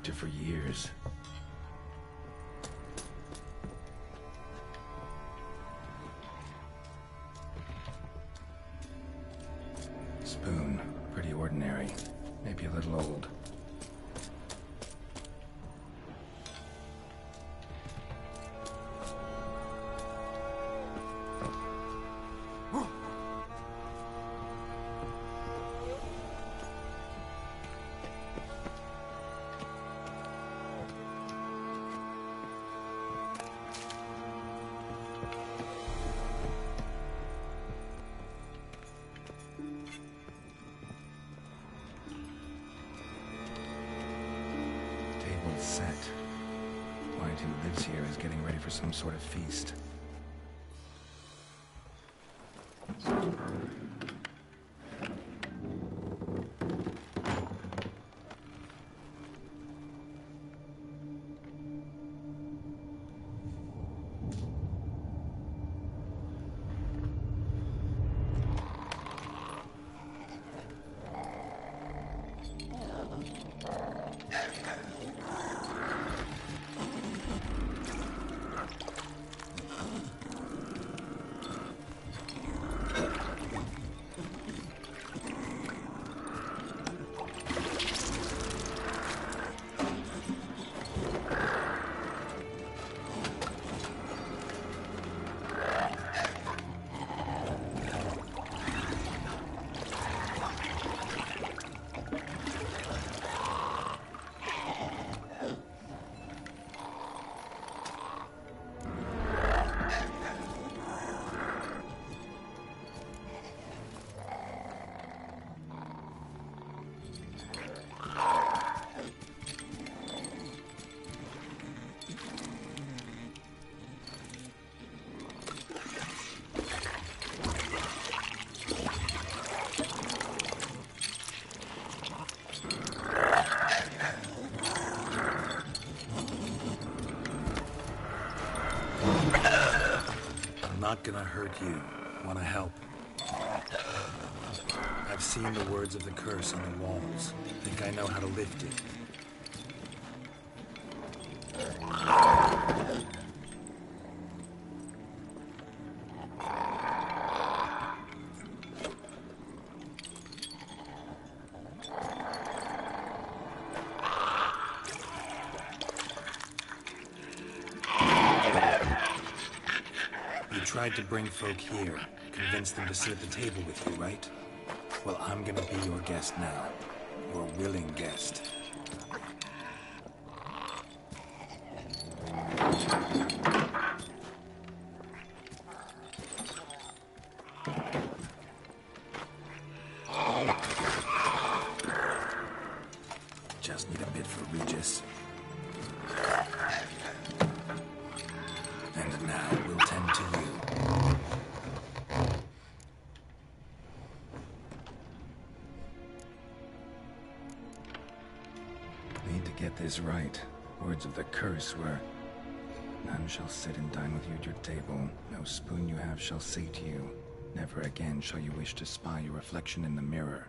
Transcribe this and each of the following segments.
doctor for years. Spoon. Pretty ordinary. Maybe a little old. Set. White, who lives here, is getting ready for some sort of feast. Not gonna hurt you. Wanna help? I've seen the words of the curse on the walls. Think I know how to lift it. Tried to bring folk here, convince them to sit at the table with you, right? Well, I'm gonna be your guest now. Your willing guest. Just need a bit for Regis. And now we'll tend to you. Need to get this right. Words of the curse were, none shall sit and dine with you at your table. No spoon you have shall sate you. Never again shall you wish to spy your reflection in the mirror.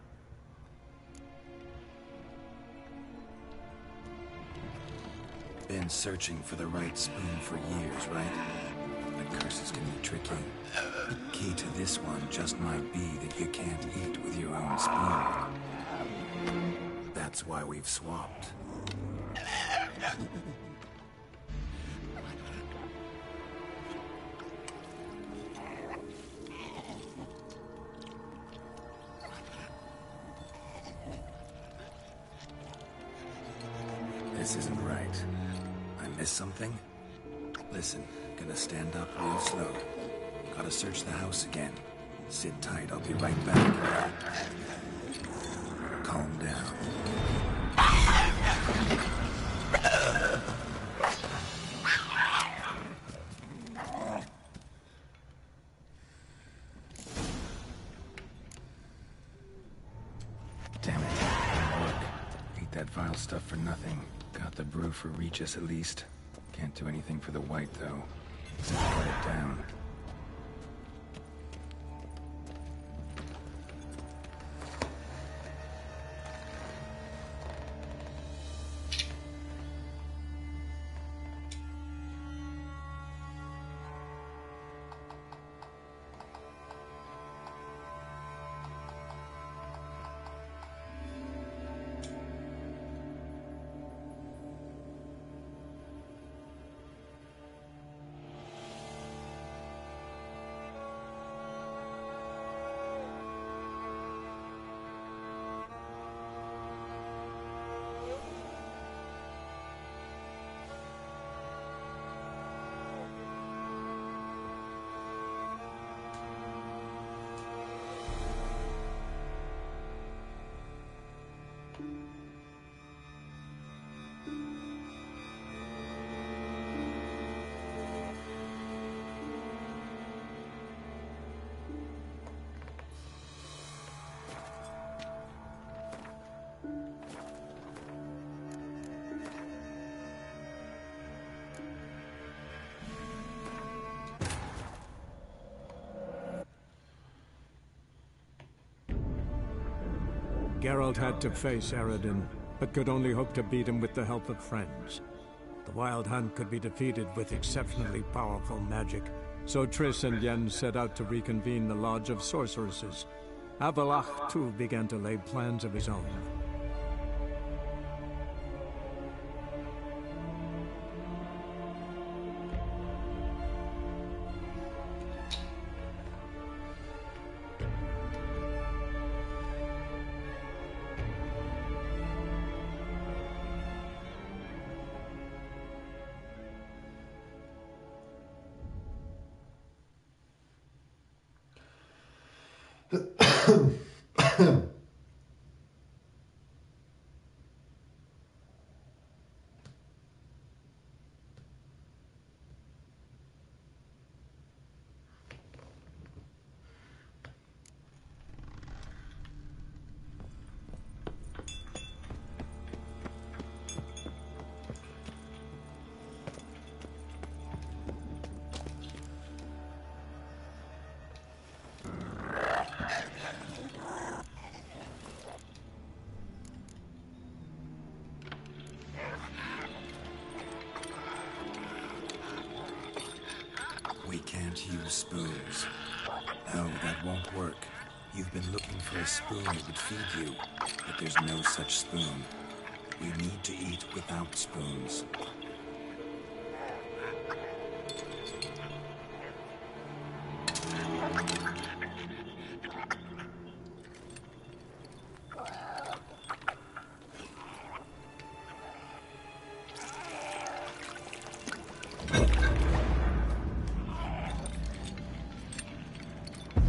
Been searching for the right spoon for years, right? The curses can be tricky. The key to this one just might be that you can't eat with your own spoon. That's why we've swapped. This isn't right. I missed something? Listen, gonna stand up real slow. Gotta search the house again. Sit tight, I'll be right back. Calm down. Damn it, didn't work. Ate that vile stuff for nothing. Got the brew for Regis at least. Can't do anything for the white though. Except cut it down. Geralt had to face Eredin, but could only hope to beat him with the help of friends. The Wild Hunt could be defeated with exceptionally powerful magic, so Triss and Yen set out to reconvene the Lodge of Sorceresses. Avalach, too, began to lay plans of his own. We can't use spoons. No, that won't work. You've been looking for a spoon that would feed you, but there's no such spoon. We need to eat without spoons.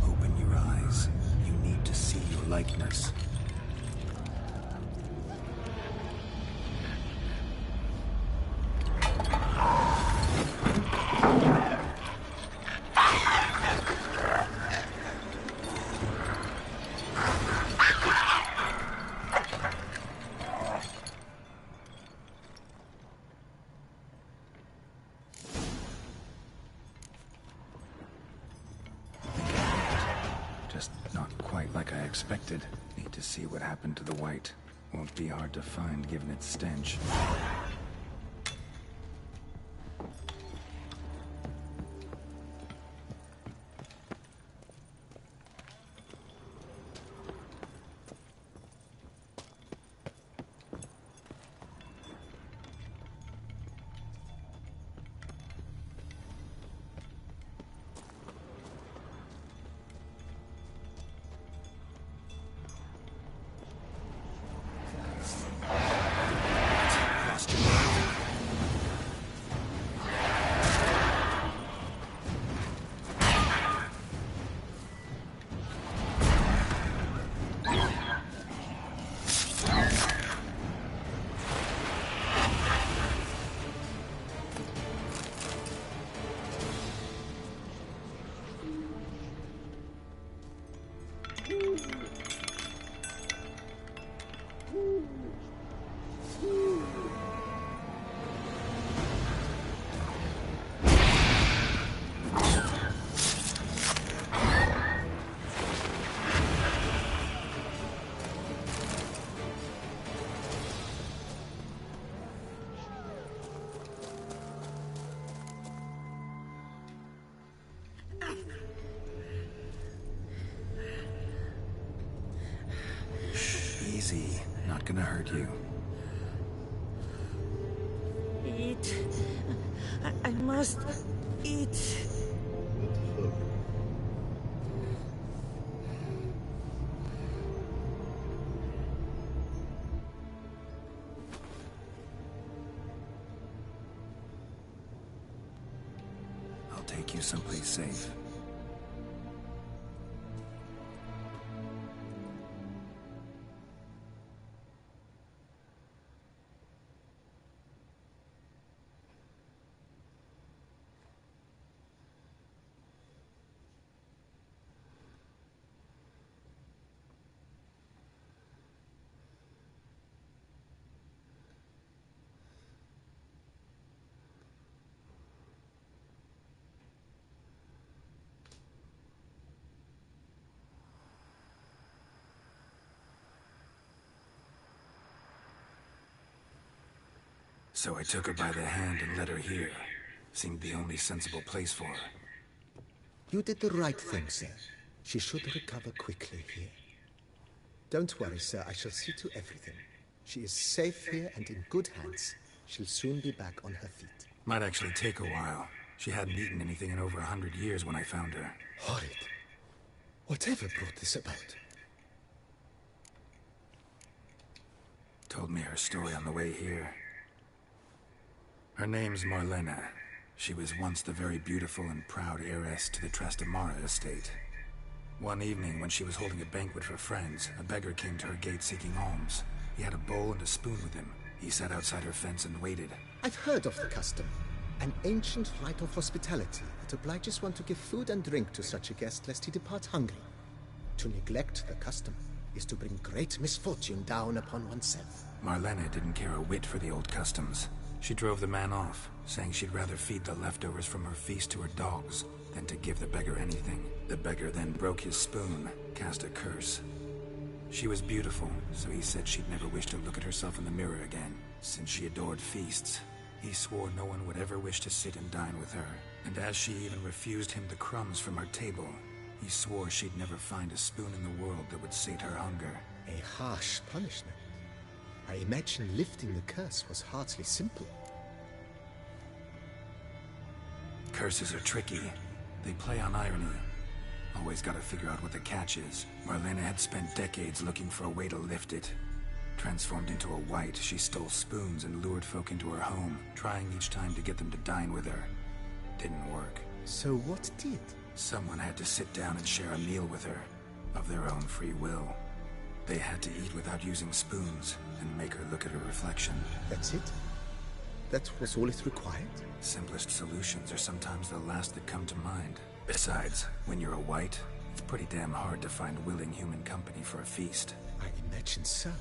Open your eyes. You need to see your likeness. Just not quite like I expected. Need to see what happened to the white. Won't be hard to find given its stench. Easy. Not gonna hurt you. Eat. I must eat. I'll take you someplace safe. So I took her by the hand and led her here. Seemed the only sensible place for her. You did the right thing, sir. She should recover quickly here. Don't worry, sir. I shall see to everything. She is safe here and in good hands. She'll soon be back on her feet. Might actually take a while. She hadn't eaten anything in over 100 years when I found her. Horrid. Whatever brought this about? Told me her story on the way here. Her name's Marlena. She was once the very beautiful and proud heiress to the Trastamara estate. One evening, when she was holding a banquet for friends, a beggar came to her gate seeking alms. He had a bowl and a spoon with him. He sat outside her fence and waited. I've heard of the custom. An ancient rite of hospitality that obliges one to give food and drink to such a guest lest he depart hungry. To neglect the custom is to bring great misfortune down upon oneself. Marlena didn't care a whit for the old customs. She drove the man off, saying she'd rather feed the leftovers from her feast to her dogs than to give the beggar anything. The beggar then broke his spoon, cast a curse. She was beautiful, so he said she'd never wish to look at herself in the mirror again. Since she adored feasts, he swore no one would ever wish to sit and dine with her. And as she even refused him the crumbs from her table, he swore she'd never find a spoon in the world that would sate her hunger. A harsh punishment. I imagine lifting the curse was hardly simple. Curses are tricky. They play on irony. Always gotta figure out what the catch is. Marlena had spent decades looking for a way to lift it. Transformed into a wight, she stole spoons and lured folk into her home, trying each time to get them to dine with her. Didn't work. So what did? Someone had to sit down and share a meal with her, of their own free will. They had to eat without using spoons, and make her look at her reflection. That's it? That was all it required? Simplest solutions are sometimes the last that come to mind. Besides, when you're a wight, it's pretty damn hard to find willing human company for a feast. I imagine so.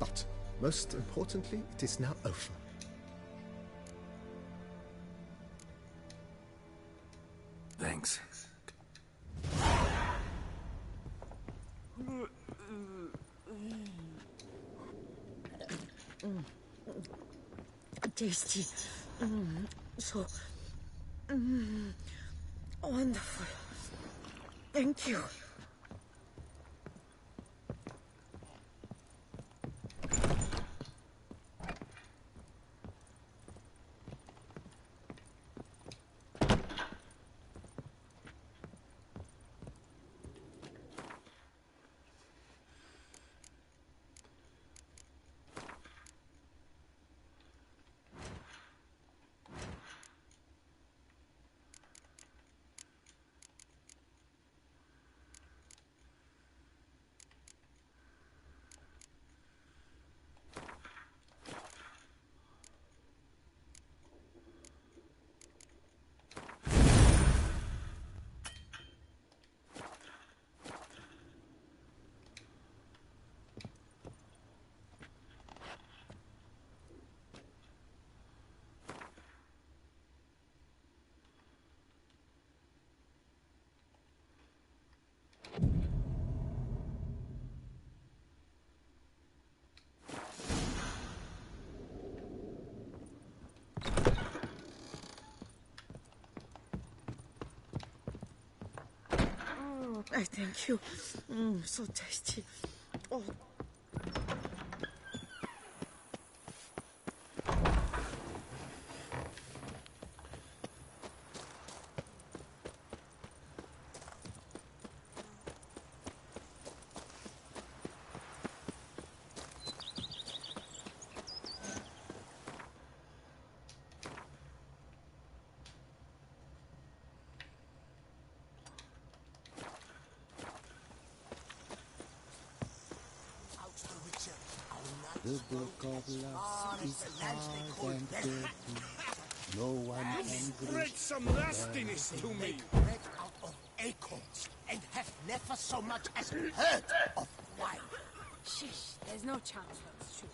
But, most importantly, it is now over. Thanks. Tasty. So wonderful. Thank you. I thank you. So tasty. Oh. The book of love is hard and dirty. No one can Spread some nastiness to me. Bread out of acorns and have never so much as heard of wine. Shish, there's no chance that's true.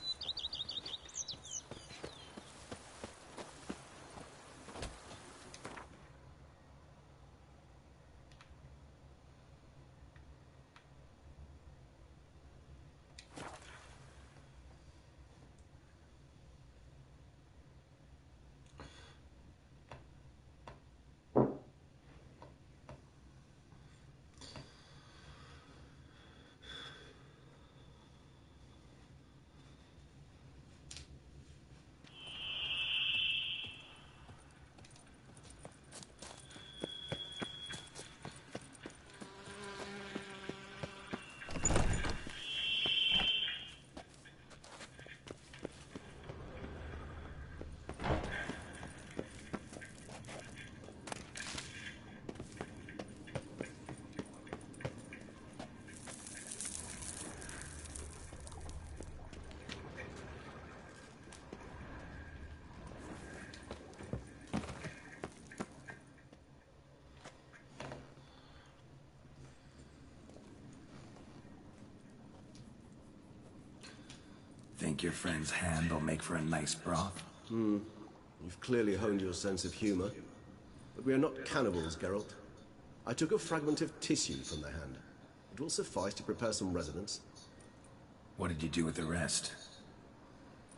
think your friend's hand will make for a nice broth? You've clearly honed your sense of humor. But we are not cannibals, Geralt. I took a fragment of tissue from the hand. It will suffice to prepare some resonance. What did you do with the rest?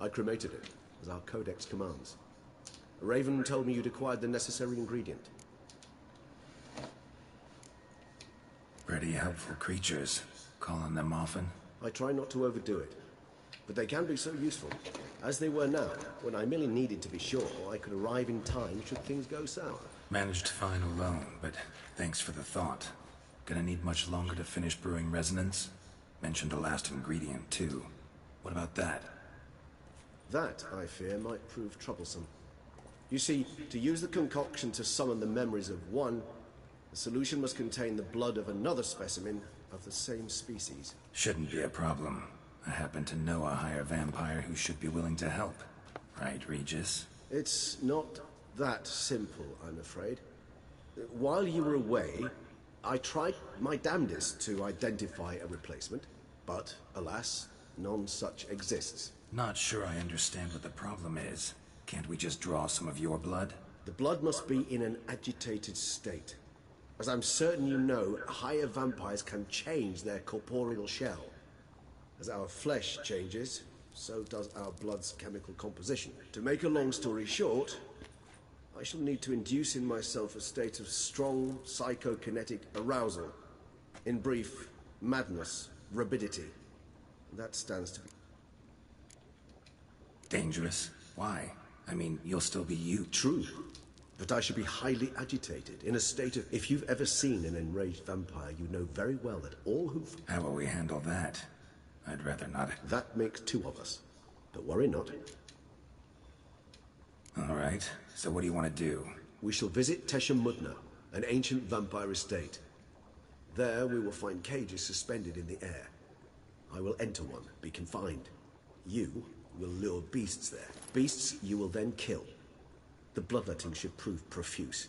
I cremated it, as our codex commands. Raven told me you'd acquired the necessary ingredient. Pretty helpful creatures. Call on them often? I try not to overdo it. But they can be so useful. As they were now, when I merely needed to be sure I could arrive in time should things go sour. Managed fine alone, but thanks for the thought. Gonna need much longer to finish brewing resonance? Mentioned a last ingredient, too. What about that? That, I fear, might prove troublesome. You see, to use the concoction to summon the memories of one, the solution must contain the blood of another specimen of the same species. Shouldn't be a problem. I happen to know a higher vampire who should be willing to help. Right, Regis? It's not that simple, I'm afraid. While you were away, I tried my damnedest to identify a replacement, but alas, none such exists. Not sure I understand what the problem is. Can't we just draw some of your blood? The blood must be in an agitated state. As I'm certain you know, higher vampires can change their corporeal shell. As our flesh changes, so does our blood's chemical composition. To make a long story short, I shall need to induce in myself a state of strong psychokinetic arousal. In brief, madness, rabidity. That stands to be... Dangerous? Why? I mean, you'll still be you. True. But I should be highly agitated, in a state of... If you've ever seen an enraged vampire, you know very well that all who've... How will we handle that? I'd rather not. That makes two of us. But worry not. All right. So what do you want to do? We shall visit Tesha Mudna, an ancient vampire estate. There we will find cages suspended in the air. I will enter one, be confined. You will lure beasts there. Beasts you will then kill. The bloodletting should prove profuse.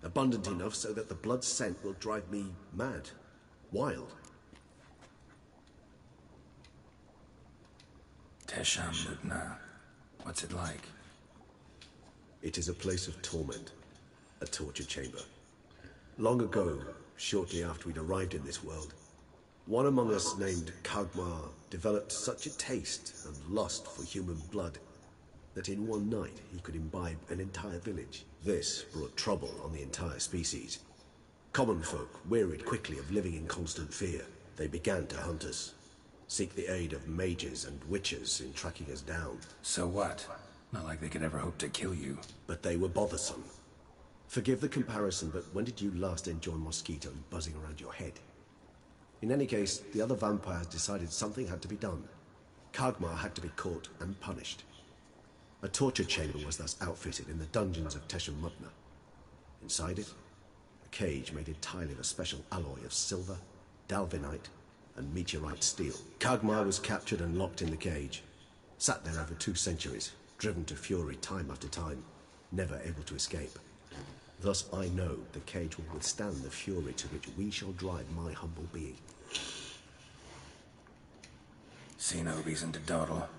Abundant enough so that the blood scent will drive me mad. Wild. Tesha Mudna. What's it like? It is a place of torment. A torture chamber. Long ago, shortly after we'd arrived in this world, one among us named Kagmar developed such a taste and lust for human blood that in one night he could imbibe an entire village. This brought trouble on the entire species. Common folk wearied quickly of living in constant fear. They began to hunt us, seek the aid of mages and witches in tracking us down. So what? Not like they could ever hope to kill you. But they were bothersome. Forgive the comparison, but when did you last enjoy mosquitoes buzzing around your head? In any case, the other vampires decided something had to be done. Kagmar had to be caught and punished. A torture chamber was thus outfitted in the dungeons of Tesha Mudna. Inside it, a cage made entirely of a special alloy of silver, dalvinite, and meteorite steel. Kagmar was captured and locked in the cage. Sat there over 2 centuries, driven to fury time after time, never able to escape. Thus I know the cage will withstand the fury to which we shall drive my humble being. See no reason to dawdle.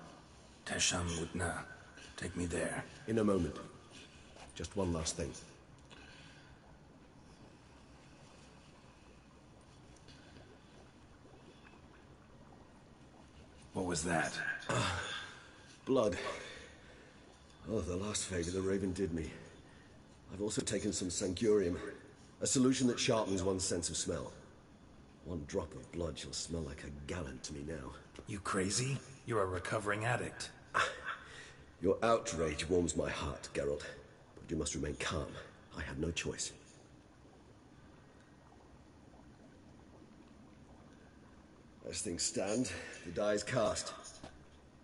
Tesha Mudna. Take me there. In a moment. Just one last thing. What was that? Blood. Oh, the last favor the Raven did me. I've also taken some Sangurium, a solution that sharpens one's sense of smell. One drop of blood shall smell like a gallon to me now. You crazy? You're a recovering addict. Your outrage warms my heart, Geralt. But you must remain calm. I have no choice. As things stand, the die is cast.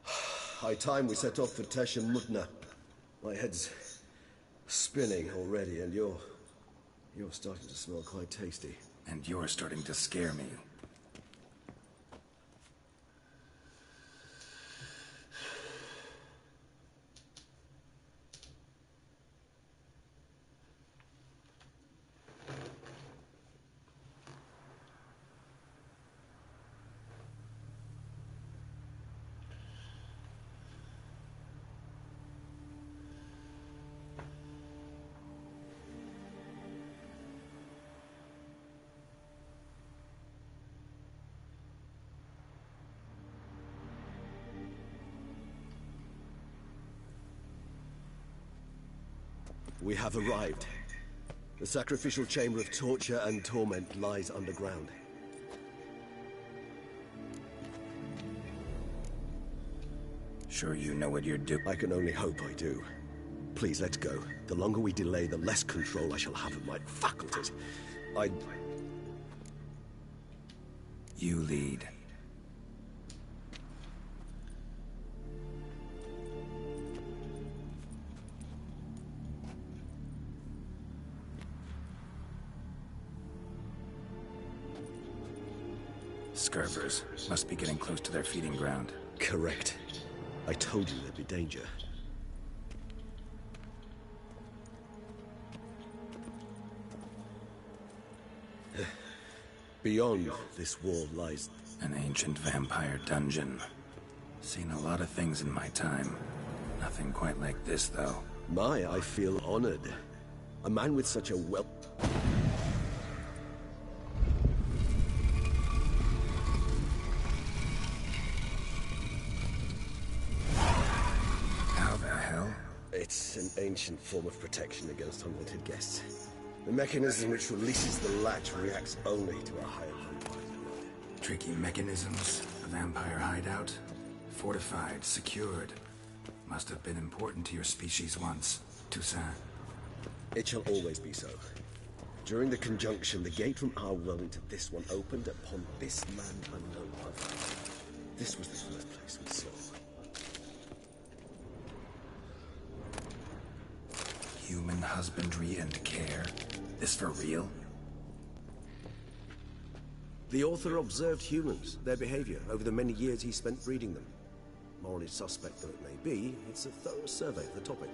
High time we set off for Tesha Mudna. My head's spinning already, and you're starting to smell quite tasty. And you're starting to scare me. We have arrived. The sacrificial chamber of torture and torment lies underground. Sure you know what you're doing? I can only hope I do. Please, let's go. The longer we delay, the less control I shall have of my faculties. You lead. Scurvers must be getting close to their feeding ground. Correct. I told you there'd be danger. Beyond this wall lies an ancient vampire dungeon. Seen a lot of things in my time. Nothing quite like this, though. I feel honored. A man with such a How the hell? It's an ancient form of protection against unwanted guests. The mechanism which releases the latch reacts only to a higher vampire's blood. Tricky mechanisms. A vampire hideout. Fortified, secured. Must have been important to your species once. Toussaint. It shall always be so. During the conjunction, the gate from our world into this one opened upon this land unknown before. This was the first place we saw. Human husbandry and care. This for real? The author observed humans, their behavior, over the many years he spent breeding them. Morally suspect though it may be, it's a thorough survey of the topic.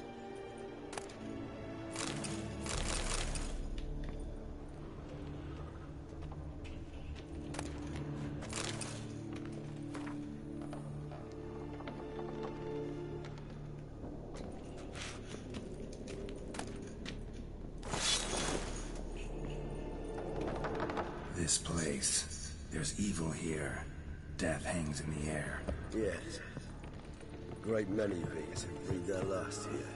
This place. There's evil here. Death hangs in the air. Yes. A great many beings have breathed their last here.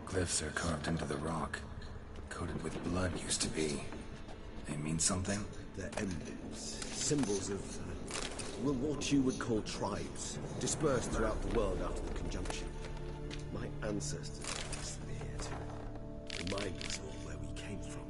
Glyphs are carved into the rock. Coated with blood used to be. They mean something? They're emblems. Symbols of, what you would call tribes. Dispersed throughout the world after the conjunction. My ancestors placed them here to remind us all where we came from.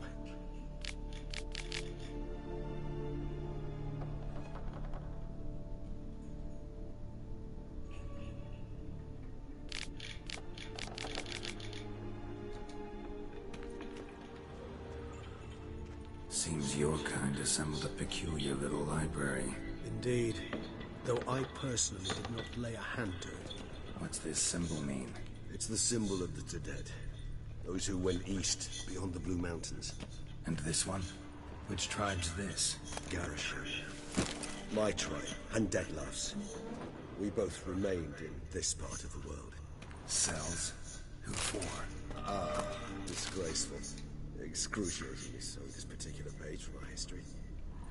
Seems your kind assembled a peculiar little library. Indeed. Though I personally did not lay a hand to it. What's this symbol mean? It's the symbol of the Dead. Those who went east, beyond the Blue Mountains. And this one? Which tribe's this? Garisham. My tribe, and Deadloves. We both remained in this part of the world. Cells? Who for? Disgraceful. Excruciatingly so, this particular page from our history.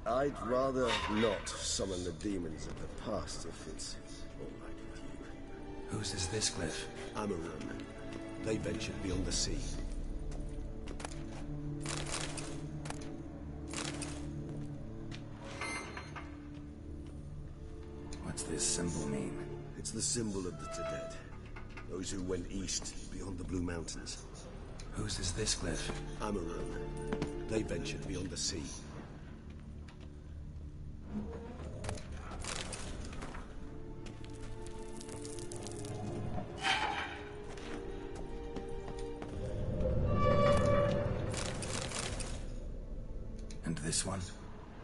I'd rather not summon the demons of the past if it's all right with you. Whose is this glyph? Amarum. They ventured beyond the sea. What's this symbol mean? It's the symbol of the Dead. Those who went east, beyond the Blue Mountains. Whose is this glyph? Amarum. They ventured beyond the sea. And this one?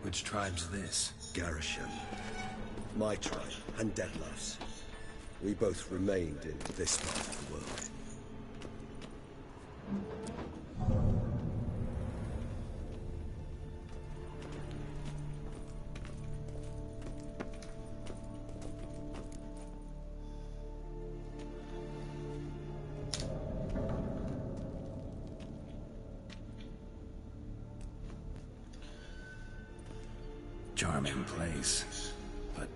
Which tribe's this? Garisham. My tribe, and Deadloves. We both remained in this part of the world. charming place. But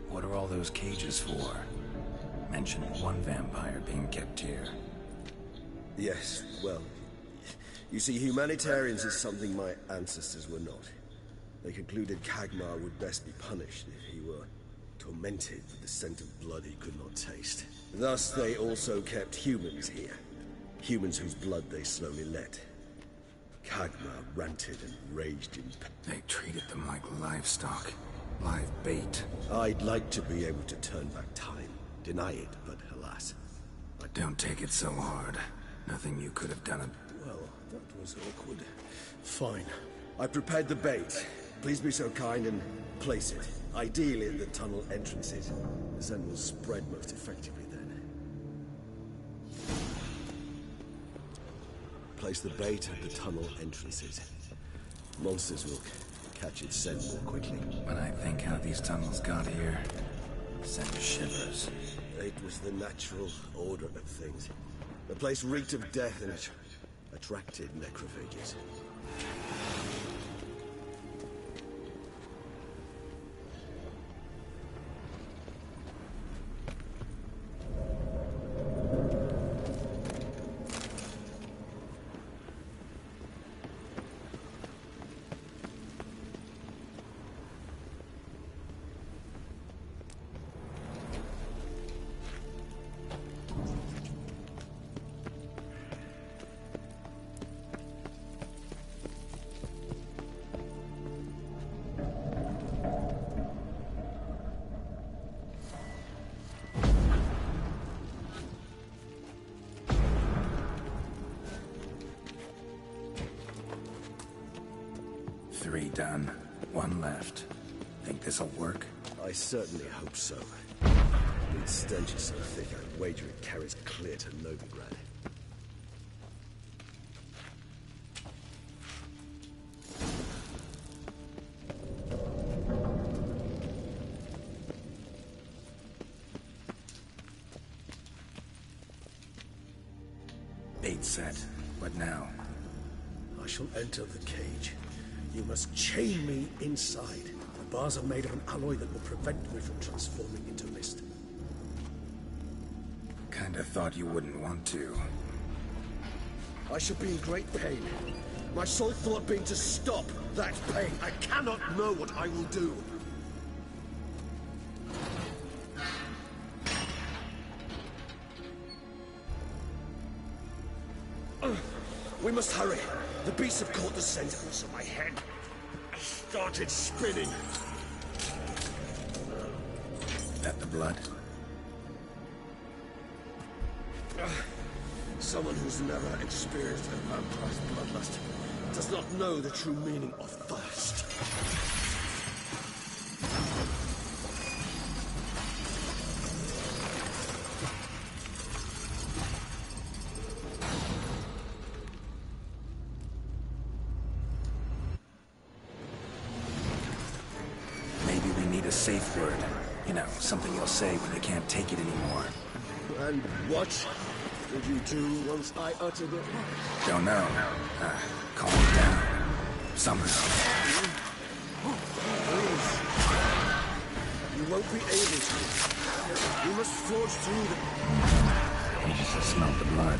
what are all those cages for? Mentioned one vampire being kept here. Yes, well, you see, humanitarians is something my ancestors were not. They concluded Kagmar would best be punished if he were tormented with the scent of blood he could not taste. Thus, they also kept humans here. Humans whose blood they slowly let. Kagmar ranted and raged in pain. They treated them like livestock. Live bait. I'd like to be able to turn back time. Deny it, but alas. Don't take it so hard. Nothing you could have done. Well, that was awkward. Fine. I prepared the bait. Please be so kind and place it. Ideally at the tunnel entrances. The scent will spread most effectively then. Place the bait at the tunnel entrances. Monsters will catch its scent more quickly. When I think how these tunnels got here, send shivers. It was the natural order of things. The place reeked of death and it attracted necrophages. Three done. One left. Think this'll work? I certainly hope so. Its stench is so thick, I'd wager it carries clear to Novigrad. Bait set. What now? I shall enter the cage. You must chain me inside. The bars are made of an alloy that will prevent me from transforming into mist. Kinda thought you wouldn't want to. I shall be in great pain. My sole thought being to stop that pain. I cannot know what I will do. We must hurry. The beasts have caught the scent, so my head started spinning. That the blood? Someone who's never experienced a vampire's bloodlust does not know the true meaning of thirst. Safe word. You know, something you'll say when you can't take it anymore. And what did you do once I uttered it? Don't know. Calm down. Somehow. Please. You won't be able to. You must forge through them. You just smelled the blood.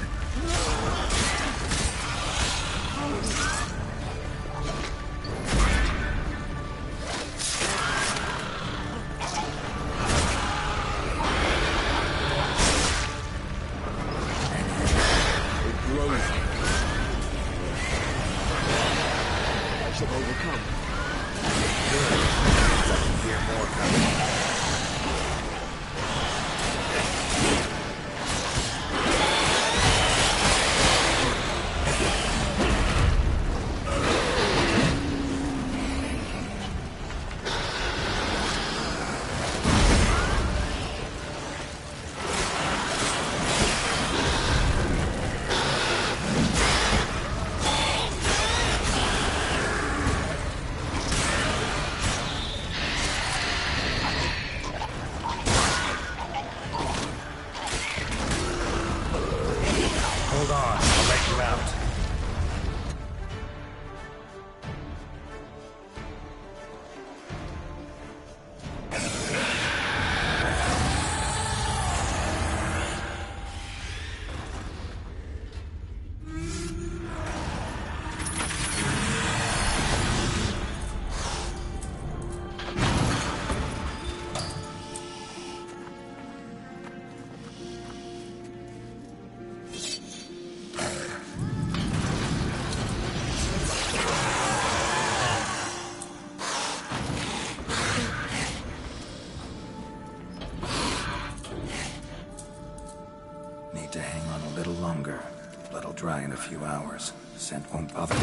dry in a few hours. Scent won't bother you.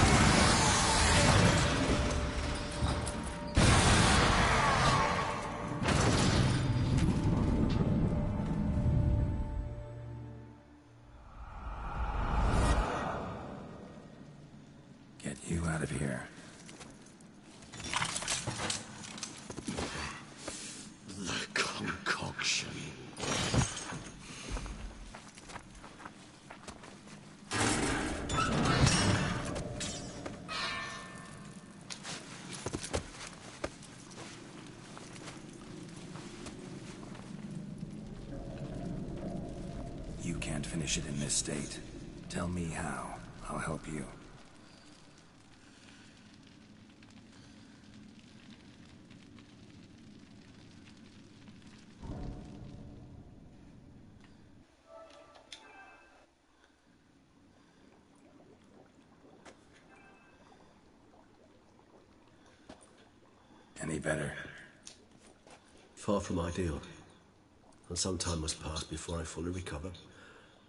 Get you out of here. The concoction. You can't finish it in this state. Tell me how. I'll help you. Any better? Far from ideal. And some time must pass before I fully recover.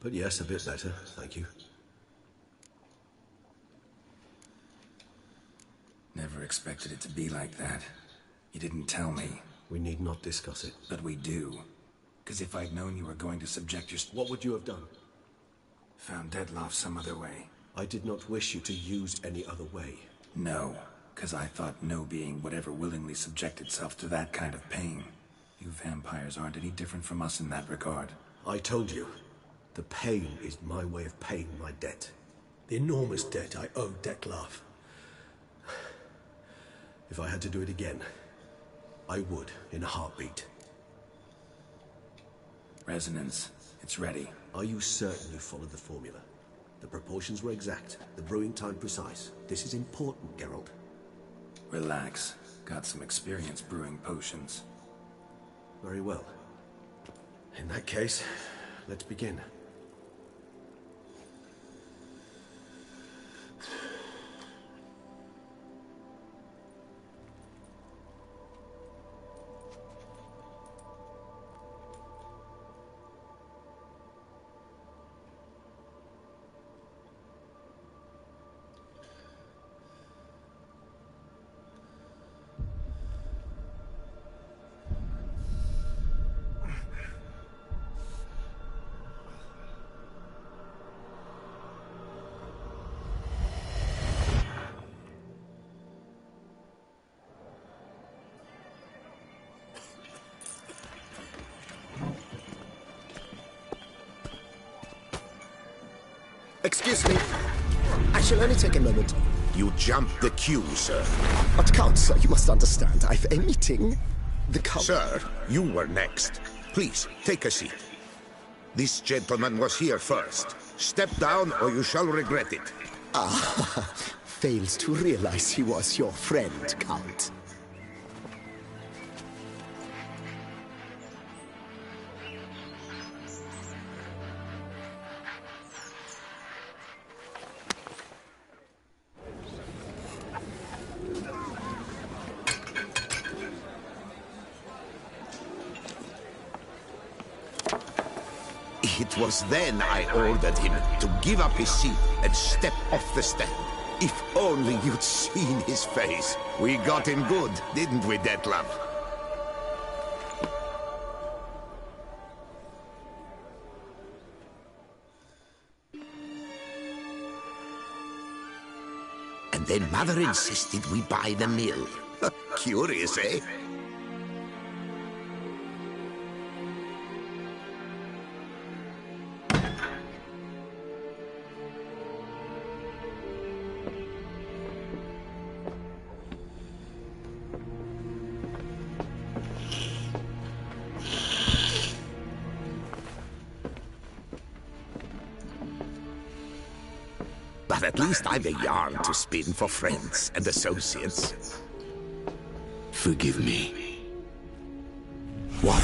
But yes, a bit better, thank you. Never expected it to be like that. You didn't tell me. We need not discuss it. But we do. Because if I'd known you were going to subject your... What would you have done? Found Dettlaff some other way. I did not wish you to use any other way. No. Because I thought no being would ever willingly subject itself to that kind of pain. You vampires aren't any different from us in that regard. I told you. The pain is my way of paying my debt. The enormous debt I owe Dettlaff. If I had to do it again, I would, in a heartbeat. Resonance. It's ready. Are you certain you followed the formula? The proportions were exact, the brewing time precise. This is important, Geralt. Relax. Got some experience brewing potions. Very well. In that case, let's begin. Excuse me. I shall only take a moment. You jumped the queue, sir. But Count, sir, you must understand. I've a meeting. The Count... Sir, you were next. Please, take a seat. This gentleman was here first. Step down or you shall regret it. Ah, fails to realize he was your friend, Count. It was then I ordered him to give up his seat and step off the step. If only you'd seen his face. We got him good, didn't we, Dettlaff? And then Mother insisted we buy the mill. Curious, eh? But at least I've a yarn to spin for friends and associates. Forgive me. What?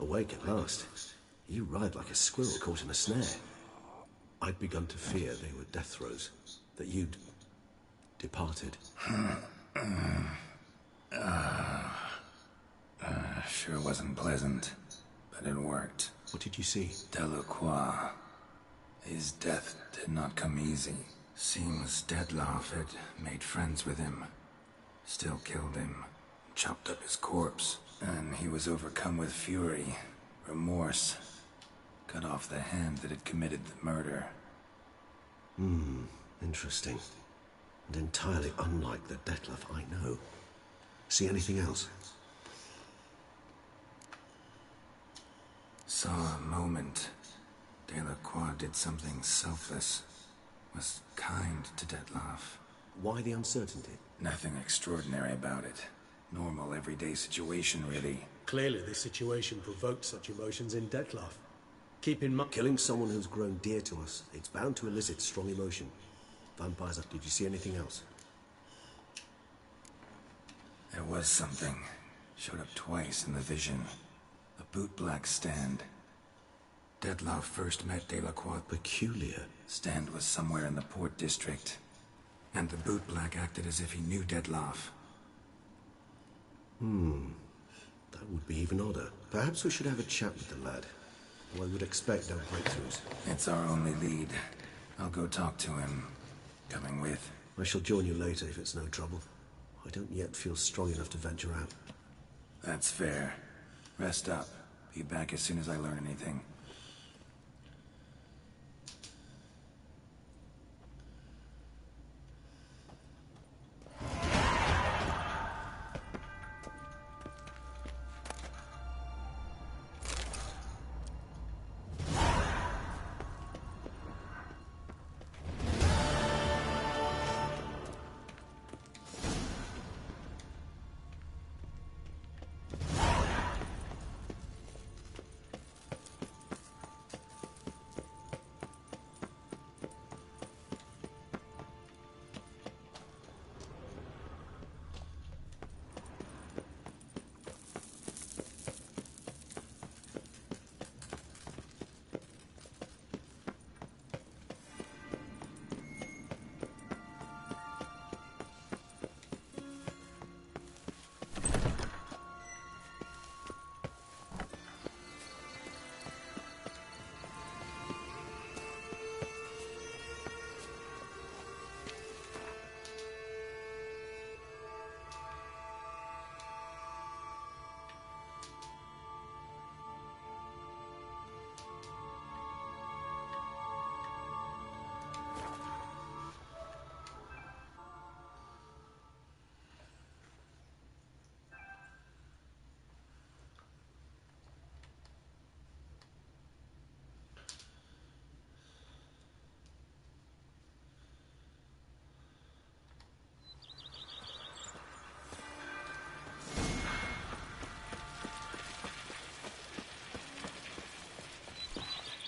Awake at last. You ride like a squirrel caught in a snare. I'd begun to fear they were death throes, that you'd departed. Sure wasn't pleasant, but it worked. What did you see? Delacroix. His death did not come easy. Seems Dettlaff had made friends with him. Still killed him. Chopped up his corpse. And he was overcome with fury, remorse. Cut off the hand that had committed the murder. Interesting. And entirely unlike the Dettlaff I know. See anything else? Saw a moment. Delacroix did something selfless. Was kind to Dettlaff. Why the uncertainty? Nothing extraordinary about it. Normal, everyday situation, really. Clearly, this situation provoked such emotions in Dettlaff. Keep in mind... Killing someone who's grown dear to us, it's bound to elicit strong emotion. Vampires, did you see anything else? There was something. Showed up twice in the vision. A bootblack stand. Dettlaff first met Delacroix. Peculiar. Stand was somewhere in the port district. And the bootblack acted as if he knew Dettlaff. That would be even odder. Perhaps we should have a chat with the lad. Though I would expect no breakthroughs. It's our only lead. I'll go talk to him. Coming with? I shall join you later if it's no trouble. I don't yet feel strong enough to venture out. That's fair. Rest up. Be back as soon as I learn anything.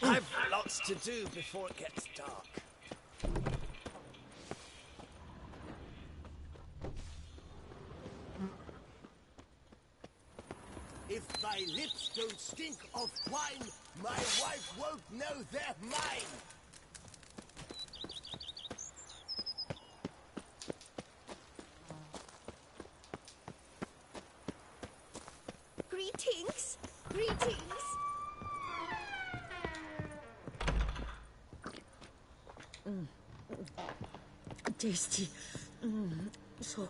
I've lots to do before it gets dark. If thy lips don't stink of wine, my wife won't know they're mine. Greetings. Greetings. Tasty. So.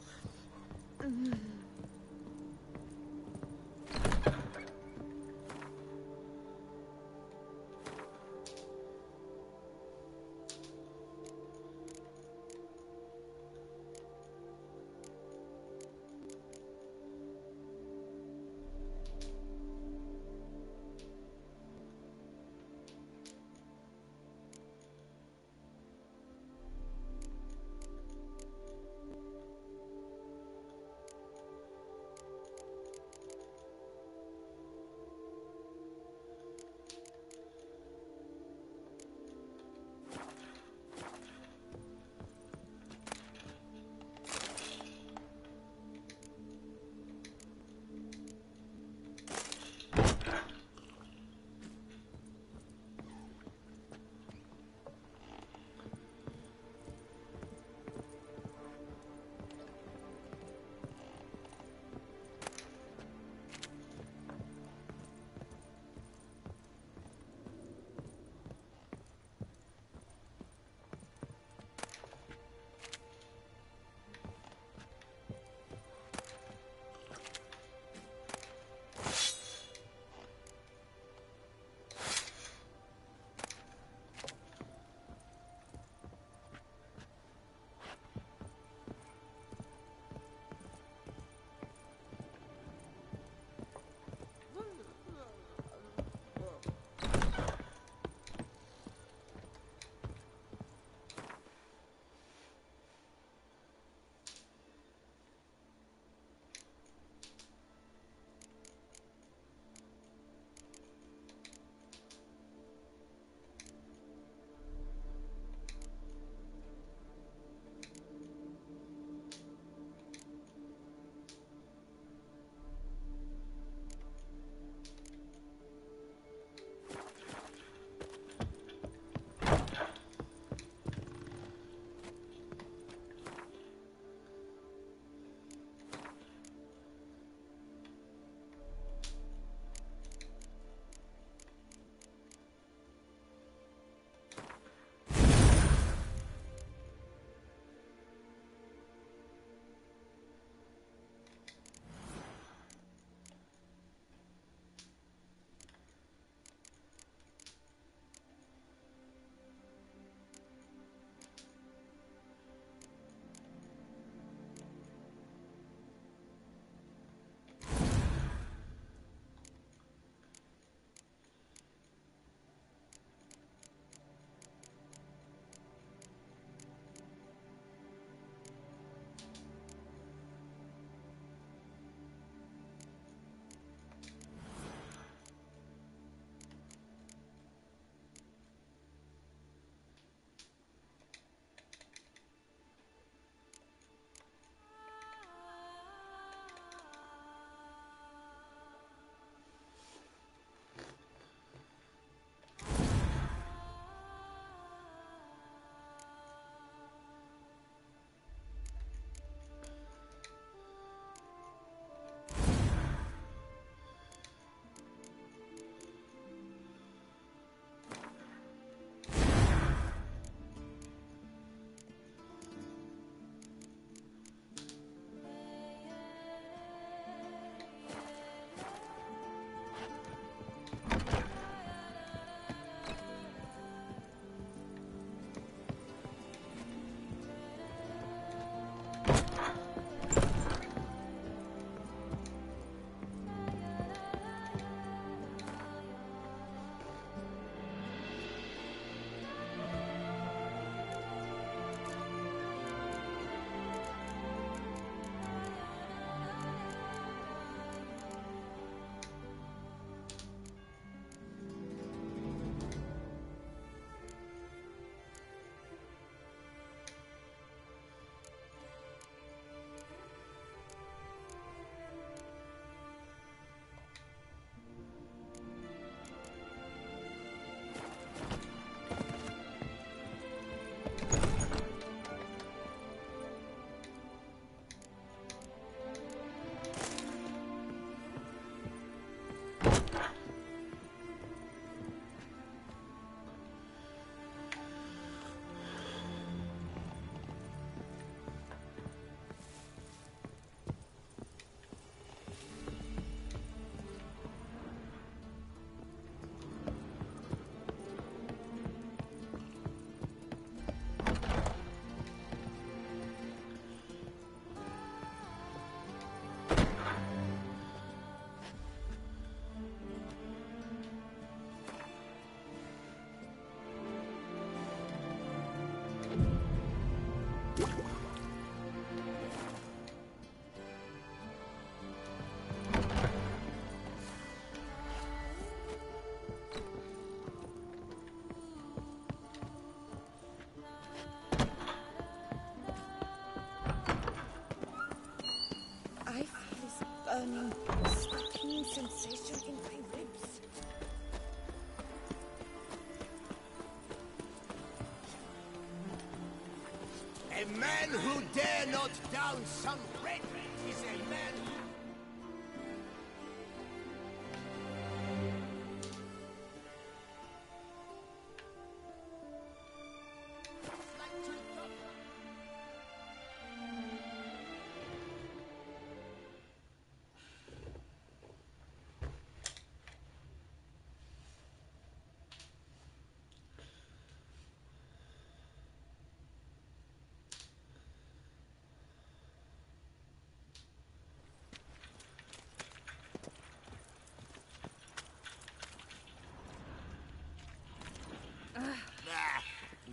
Keen sensation in my ribs. A man who dare not down some red is a man who...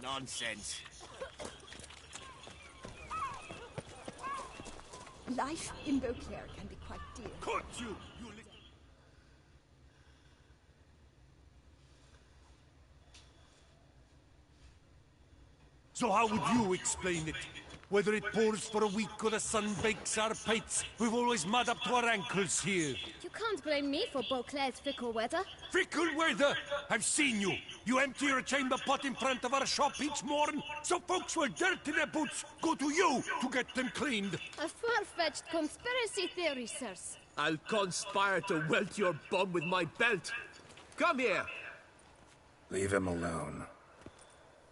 Nonsense. Life in Beauclair can be quite dear. Could you? So how would you explain it? Whether it pours for a week or the sun bakes our pates, we've always mud up to our ankles here. You can't blame me for Beauclair's fickle weather. Fickle weather? I've seen you. You empty your chamber pot in front of our shop each morn, so folks will dirt in their boots go to you to get them cleaned. A far-fetched conspiracy theory, sirs. I'll conspire to welt your bum with my belt. Come here. Leave him alone.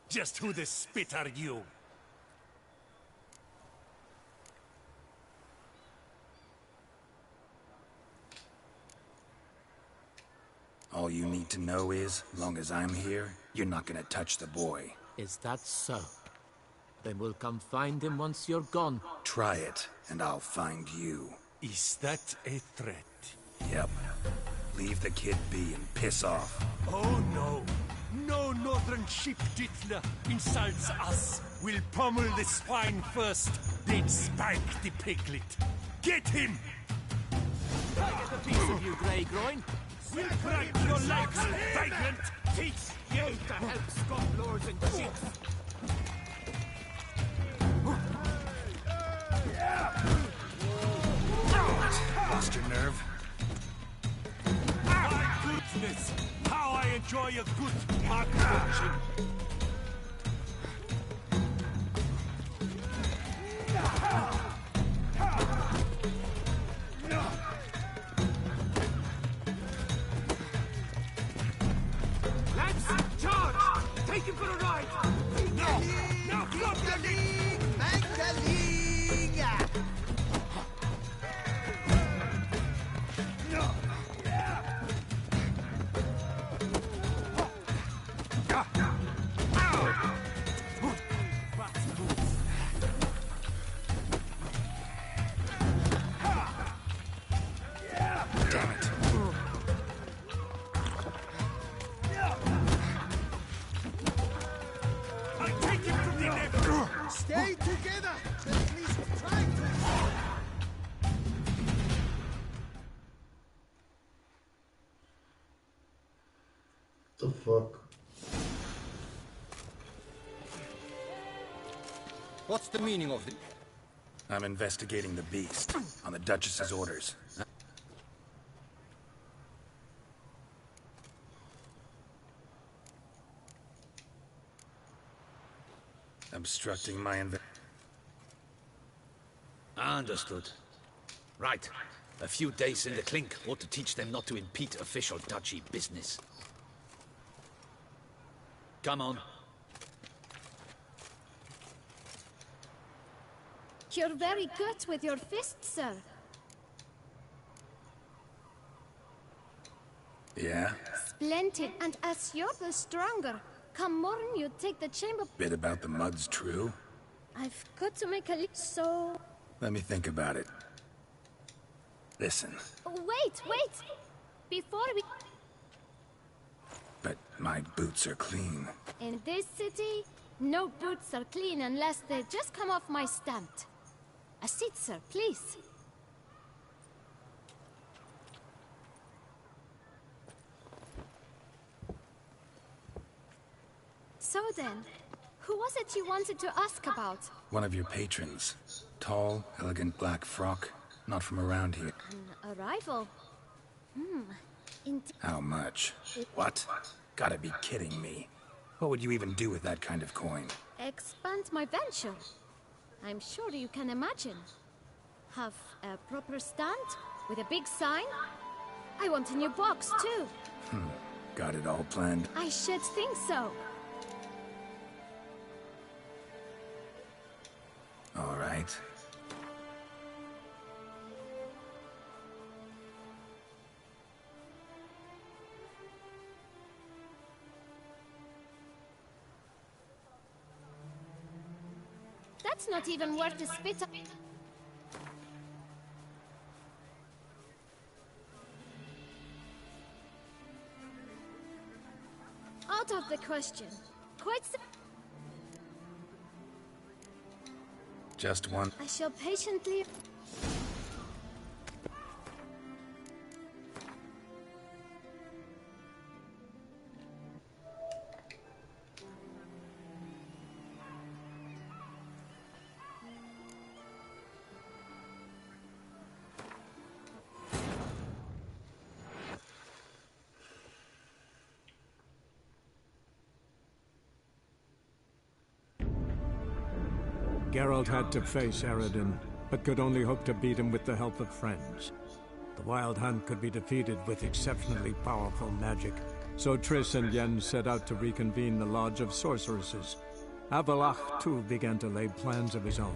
Just who the spit are you? All you need to know is, long as I'm here, you're not gonna touch the boy. Is that so? Then we'll come find him once you're gone. Try it, and I'll find you. Is that a threat? Yep. Leave the kid be and piss off. Oh no. No northern sheep titler insults us. We'll pummel the swine first, then spank the piglet. Get him! I get a piece of you, Grey Groin. We'll crack your legs, vagrant! Teach you to help scum lords and chiefs! Lost your nerve? My goodness! How I enjoy a good hot punching! Lads, charge! Take him for a ride! No! No! Not the league! Make the league! Damn it. I'll take him from the neck! Stay together! At least try to... The fuck? What's the meaning of it? I'm investigating the beast, on the Duchess's orders. Obstructing my Understood. Right. A few days in the clink ought to teach them not to impede official duchy business. Come on. You're very good with your fists, sir. Yeah? Splendid, and as you're the stronger, come morn you take the chamber... Bit about the mud's true? I've got to make a list, so... Let me think about it. Listen, Wait! Before we... but my boots are clean. In this city, no boots are clean unless they just come off my stamp. A seat, sir, please. So then, who was it you wanted to ask about? One of your patrons. Tall, elegant black frock. Not from around here. An arrival? How much? What? Gotta be kidding me. What would you even do with that kind of coin? Expand my venture. I'm sure you can imagine. Have a proper stand with a big sign. I want a new box too. Got it all planned? I should think so. All right. That's not even worth the spit of... Out of the question. Quite Just one. I shall patiently... Geralt had to face Eredin, but could only hope to beat him with the help of friends. The Wild Hunt could be defeated with exceptionally powerful magic, so Triss and Yen set out to reconvene the Lodge of Sorceresses. Avalach, too, began to lay plans of his own.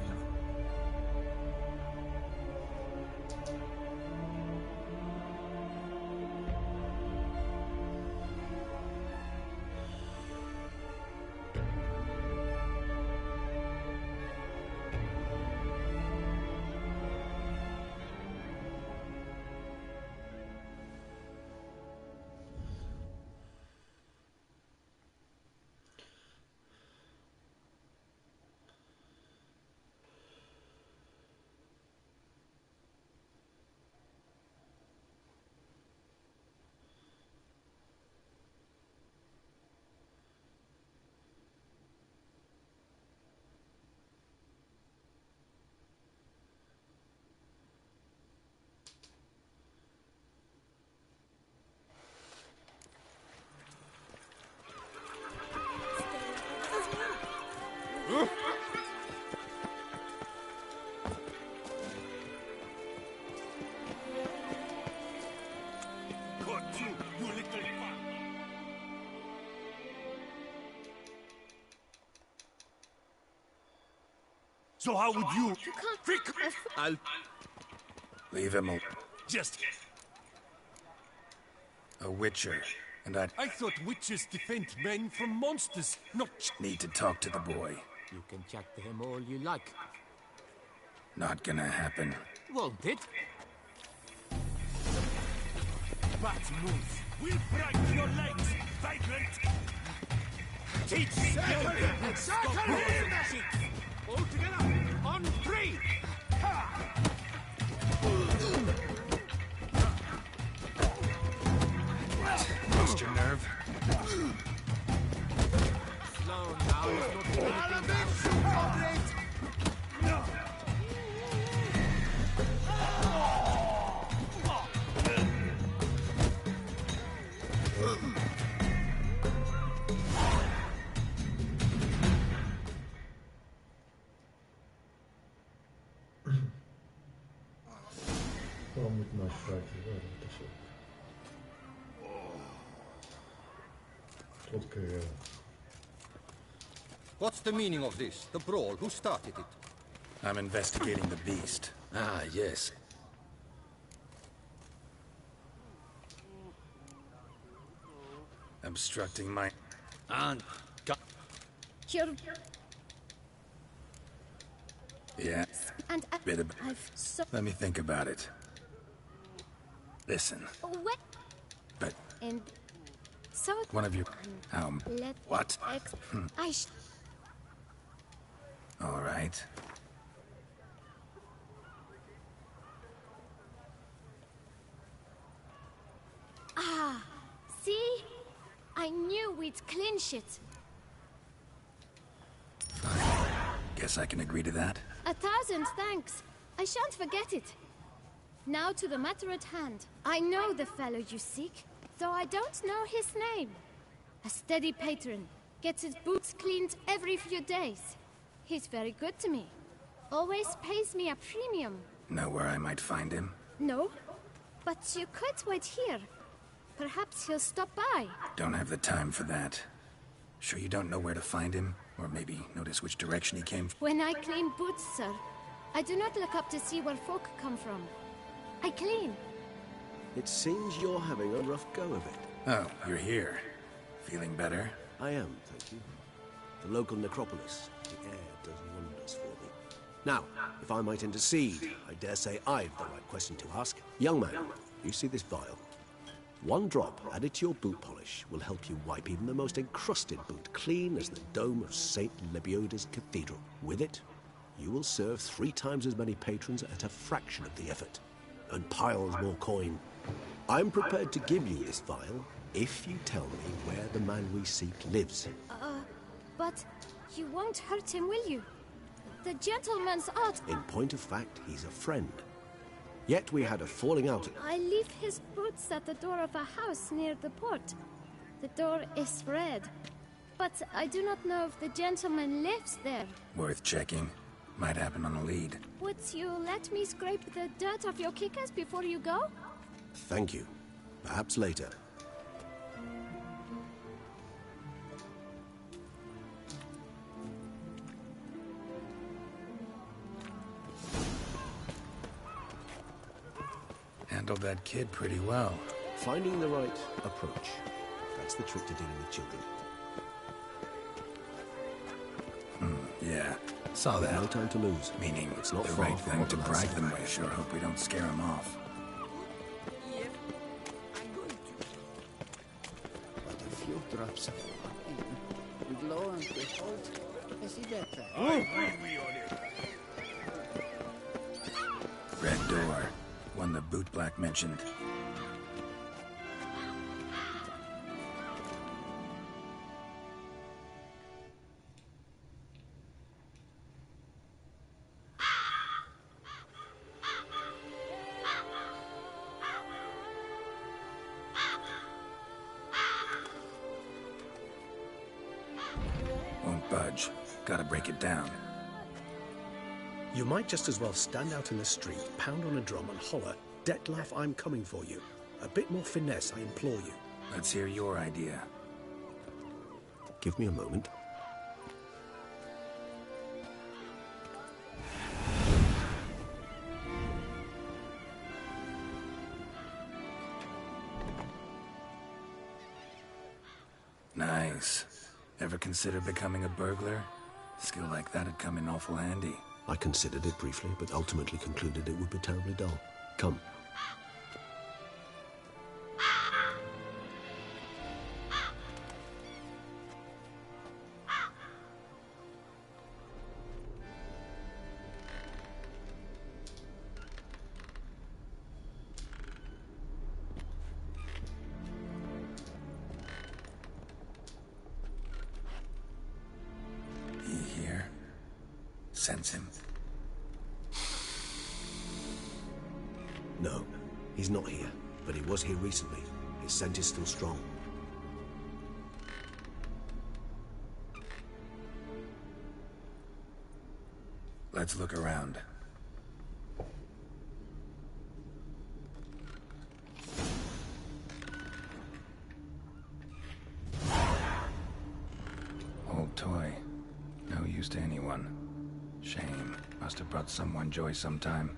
So how would you... I'll... Leave him alone. Just... A witcher, and I thought witches defend men from monsters, not... Need to talk to the boy. You can chat to him all you like. Not gonna happen. Won't it? Bad move. We'll break your legs, vagrant! Teach Circle him! All together! On three! Lost your nerve? Slow now, he's not doing anything. Wrong with my striker? What the fuck? Okay, What's the meaning of this? The brawl? Who started it? I'm investigating the beast. Ah, yes. Obstructing my... And... You're... Yeah. And Bit of... I've so... Let me think about it. Listen. What? But... And... So... One of you... Let... What? All right. Ah, see? I knew we'd clinch it. Guess I can agree to that. 1,000 thanks. I shan't forget it. Now to the matter at hand. I know the fellow you seek, though I don't know his name. A steady patron, gets his boots cleaned every few days. He's very good to me. Always pays me a premium. Know where I might find him? No, but you could wait here. Perhaps he'll stop by. Don't have the time for that. Sure you don't know where to find him? Or maybe notice which direction he came from? When I clean boots, sir, I do not look up to see where folk come from. I clean. It seems you're having a rough go of it. Oh, you're here. Feeling better? I am, thank you. The local necropolis. The air does wonders for me. Now, if I might intercede, I dare say I've the right question to ask. Young man, you see this vial? One drop added to your boot polish will help you wipe even the most encrusted boot clean as the dome of St. Lebioda's Cathedral. With it, you will serve 3 times as many patrons at a fraction of the effort, and piles more coin. I'm prepared to give you this vial if you tell me where the man we seek lives. But you won't hurt him, will you? The gentleman's out. In point of fact, he's a friend. Yet we had a falling out. I leave his boots at the door of a house near the port. The door is red, but I do not know if the gentleman lives there. Worth checking. Might happen on a lead. Would you let me scrape the dirt off your kickers before you go? Thank you. Perhaps later. Handled that kid pretty well. Finding the right approach. That's the trick to dealing with children. Yeah. Saw that. No time to lose. Meaning it's not the far right from thing what to the bribe last them time. with. Sure hope we don't scare them off. But a few drops of and lo and behold, I see better. Red door. One the boot black mentioned. Won't budge. Gotta break it down. You might just as well stand out in the street, pound on a drum and holler, "Detlef, I'm coming for you." A bit more finesse, I implore you. Let's hear your idea. Give me a moment. Nice. Ever consider becoming a burglar? Skill like that'd come in awful handy. I considered it briefly, but ultimately concluded it would be terribly dull. Come. He here? Sense him. No, he's not here, but he was here recently. His scent is still strong. Let's look around. Old toy. No use to anyone. Shame. Must have brought someone joy sometime.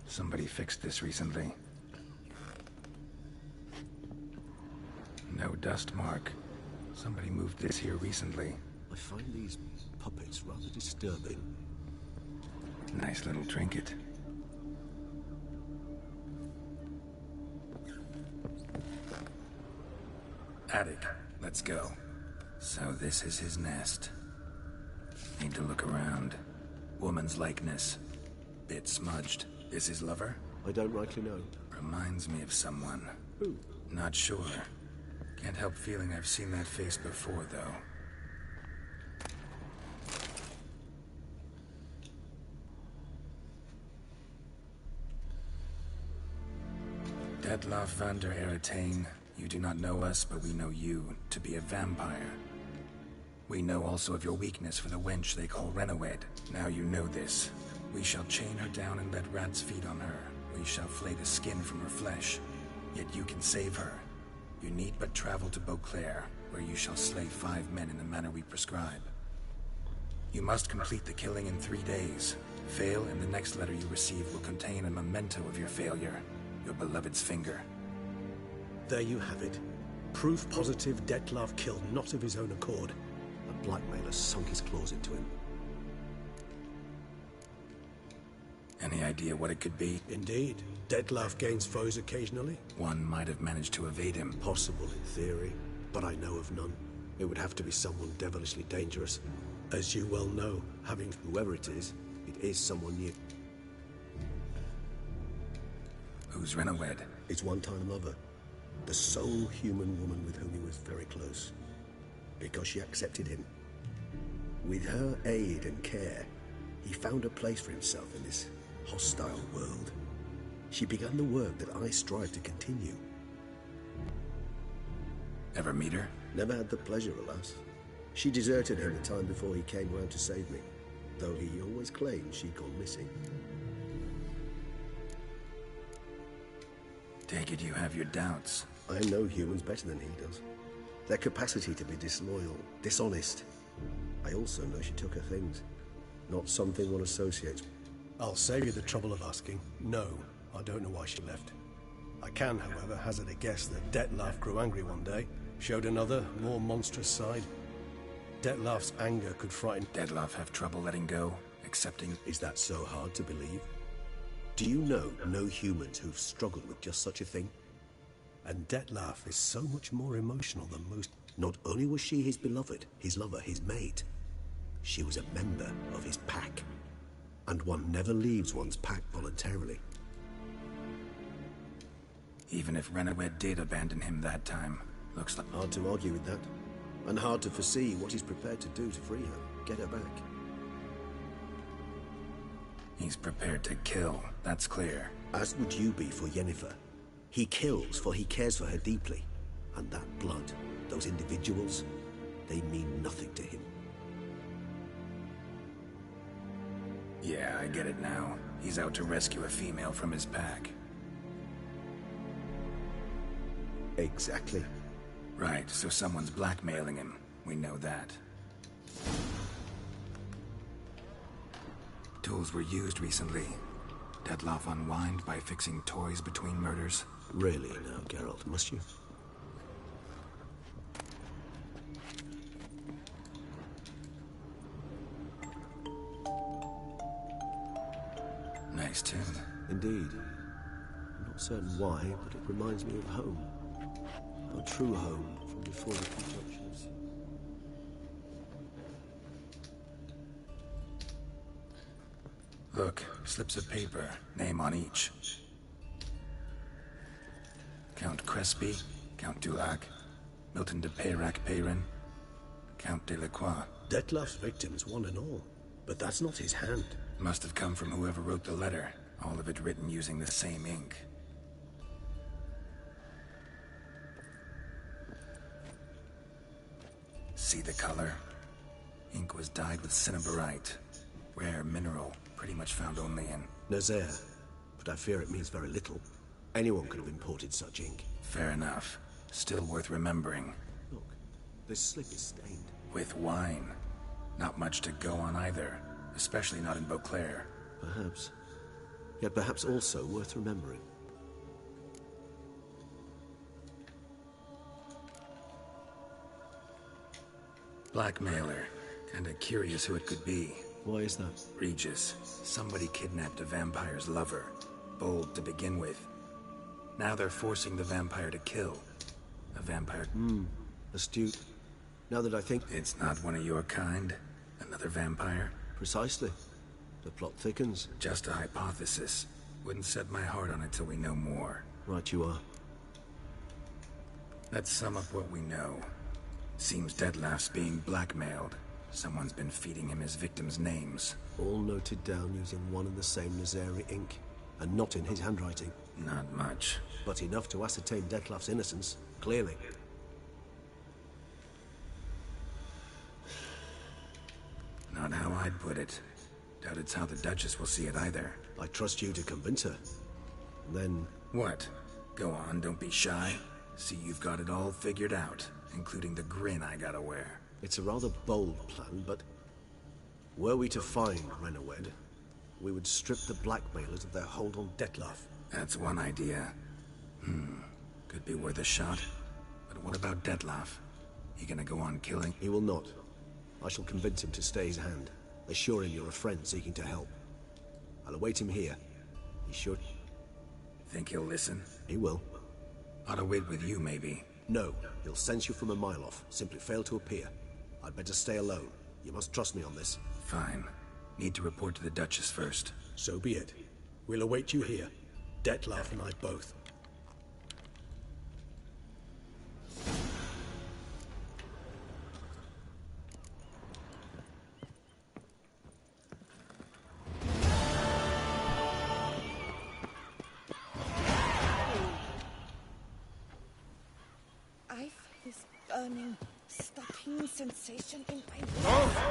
Somebody fixed this recently. No dust mark. Somebody moved this here recently. I find these puppets rather disturbing. Nice little trinket. Attic, let's go. So this is his nest. Need to look around. Woman's likeness. Bit smudged. This his lover? I don't rightly know. Reminds me of someone. Who? Not sure. Can't help feeling I've seen that face before, though. Detlaff van der Eretain, you do not know us, but we know you to be a vampire. We know also of your weakness for the wench they call Renawed. Now you know this. We shall chain her down and let rats feed on her. We shall flay the skin from her flesh. Yet you can save her. You need but travel to Beauclair, where you shall slay 5 men in the manner we prescribe. You must complete the killing in 3 days. Fail, and the next letter you receive will contain a memento of your failure. Your beloved's finger. There you have it. Proof positive Detlaff killed not of his own accord. A blackmailer sunk his claws into him. Any idea what it could be? Indeed. Detlaff gains foes occasionally. One might have managed to evade him. Possible in theory, but I know of none. It would have to be someone devilishly dangerous. As you well know, having whoever it is someone near. Who's Renawed? His one-time lover. The sole human woman with whom he was very close. Because she accepted him. With her aid and care, he found a place for himself in this hostile world. She began the work that I strive to continue. Ever meet her? Never had the pleasure, alas. She deserted him the time before he came round to save me, though he always claimed she'd gone missing. Take it you have your doubts. I know humans better than he does. Their capacity to be disloyal, dishonest. I also know she took her things. Not something one associates. I'll save you the trouble of asking. No, I don't know why she left. I can, however, hazard a guess that Detlaff grew angry one day, showed another, more monstrous side. Detlaff's anger could frighten... Detlaff have trouble letting go, accepting... Is that so hard to believe? Do you know no humans who've struggled with just such a thing? And Detlaff is so much more emotional than most... Not only was she his beloved, his lover, his mate, she was a member of his pack. And one never leaves one's pack voluntarily. Even if Renawed did abandon him that time, looks like... Hard to argue with that. And hard to foresee what he's prepared to do to free her, get her back. He's prepared to kill, that's clear. As would you be for Yennefer. He kills, for he cares for her deeply. And that blood, those individuals, they mean nothing to him. Yeah, I get it now. He's out to rescue a female from his pack. Exactly. Right, so someone's blackmailing him. We know that. Tools were used recently. Detlaff unwind by fixing toys between murders. Really now, Geralt, must you? Nice tune. Indeed. I'm not certain why, but it reminds me of home. Our true home from before the conjunctions. Look, slips of paper, name on each. Count Crespi, Count Dulac, Milton de Peyrac-Peyrin, Count Delacroix. Detlaff's victims, one and all. But that's not his hand. Must have come from whoever wrote the letter. All of it written using the same ink. See the color? Ink was dyed with cinnabarite. Rare mineral, pretty much found only in... Nazaire. But I fear it means very little. Anyone could have imported such ink. Fair enough. Still worth remembering. Look, this slip is stained. With wine. Not much to go on either. Especially not in Beauclair. Perhaps. Yet perhaps also worth remembering. Blackmailer. Kinda curious who it could be. Why is that? Regis. Somebody kidnapped a vampire's lover. Bold to begin with. Now they're forcing the vampire to kill. A vampire... Astute. Now that I think... It's not one of your kind? Another vampire? Precisely. The plot thickens. Just a hypothesis. Wouldn't set my heart on it till we know more. Right you are. Let's sum up what we know. Seems Detlef's being blackmailed. Someone's been feeding him his victims' names. All noted down using one and the same Nazari ink. And not in his handwriting. Not much. But enough to ascertain Detlef's innocence, clearly. Not how I'd put it. Doubt it's how the Duchess will see it either. I trust you to convince her. And then... What? Go on, don't be shy. See you've got it all figured out, including the grin I gotta wear. It's a rather bold plan, but... Were we to find Renawed, we would strip the blackmailers of their hold on Detlef. That's one idea. Could be worth a shot. But what about Detlef? He gonna go on killing? He will not. I shall convince him to stay his hand. Assure him you're a friend seeking to help. I'll await him here. He should. Think he'll listen? He will. Ought to wait with you, maybe. No, he'll sense you from a mile off. Simply fail to appear. I'd better stay alone. You must trust me on this. Fine. Need to report to the Duchess first. So be it. We'll await you here. Detlef and I both. I feel this burning, stopping sensation in my throat.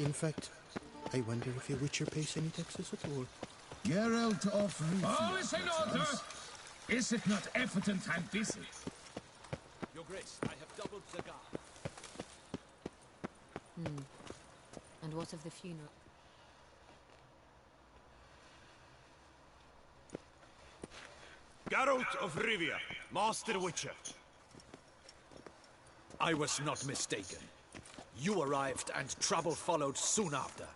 In fact, I wonder if your Witcher pays any taxes at all. Geralt of Rivia. All is in order. Is it not evident I'm busy? Your Grace, I have doubled the guard. And what of the funeral? Geralt of Rivia, Master Witcher. I was not mistaken. You arrived and trouble followed soon after.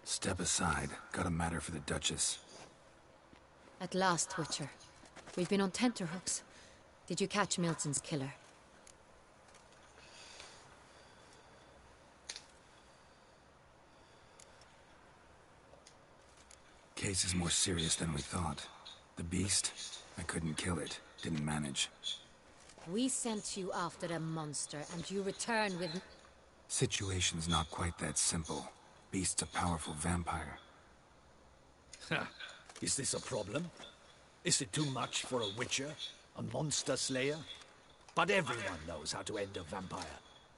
Step aside. Got a matter for the Duchess. At last, Witcher. We've been on tenterhooks. Did you catch Milton's killer? Case is more serious than we thought. The beast, I couldn't kill it. Didn't manage. We sent you after a monster, and you return with... Situation's not quite that simple. Beast's a powerful vampire. Is this a problem? Is it too much for a witcher? A monster slayer? But everyone knows how to end a vampire.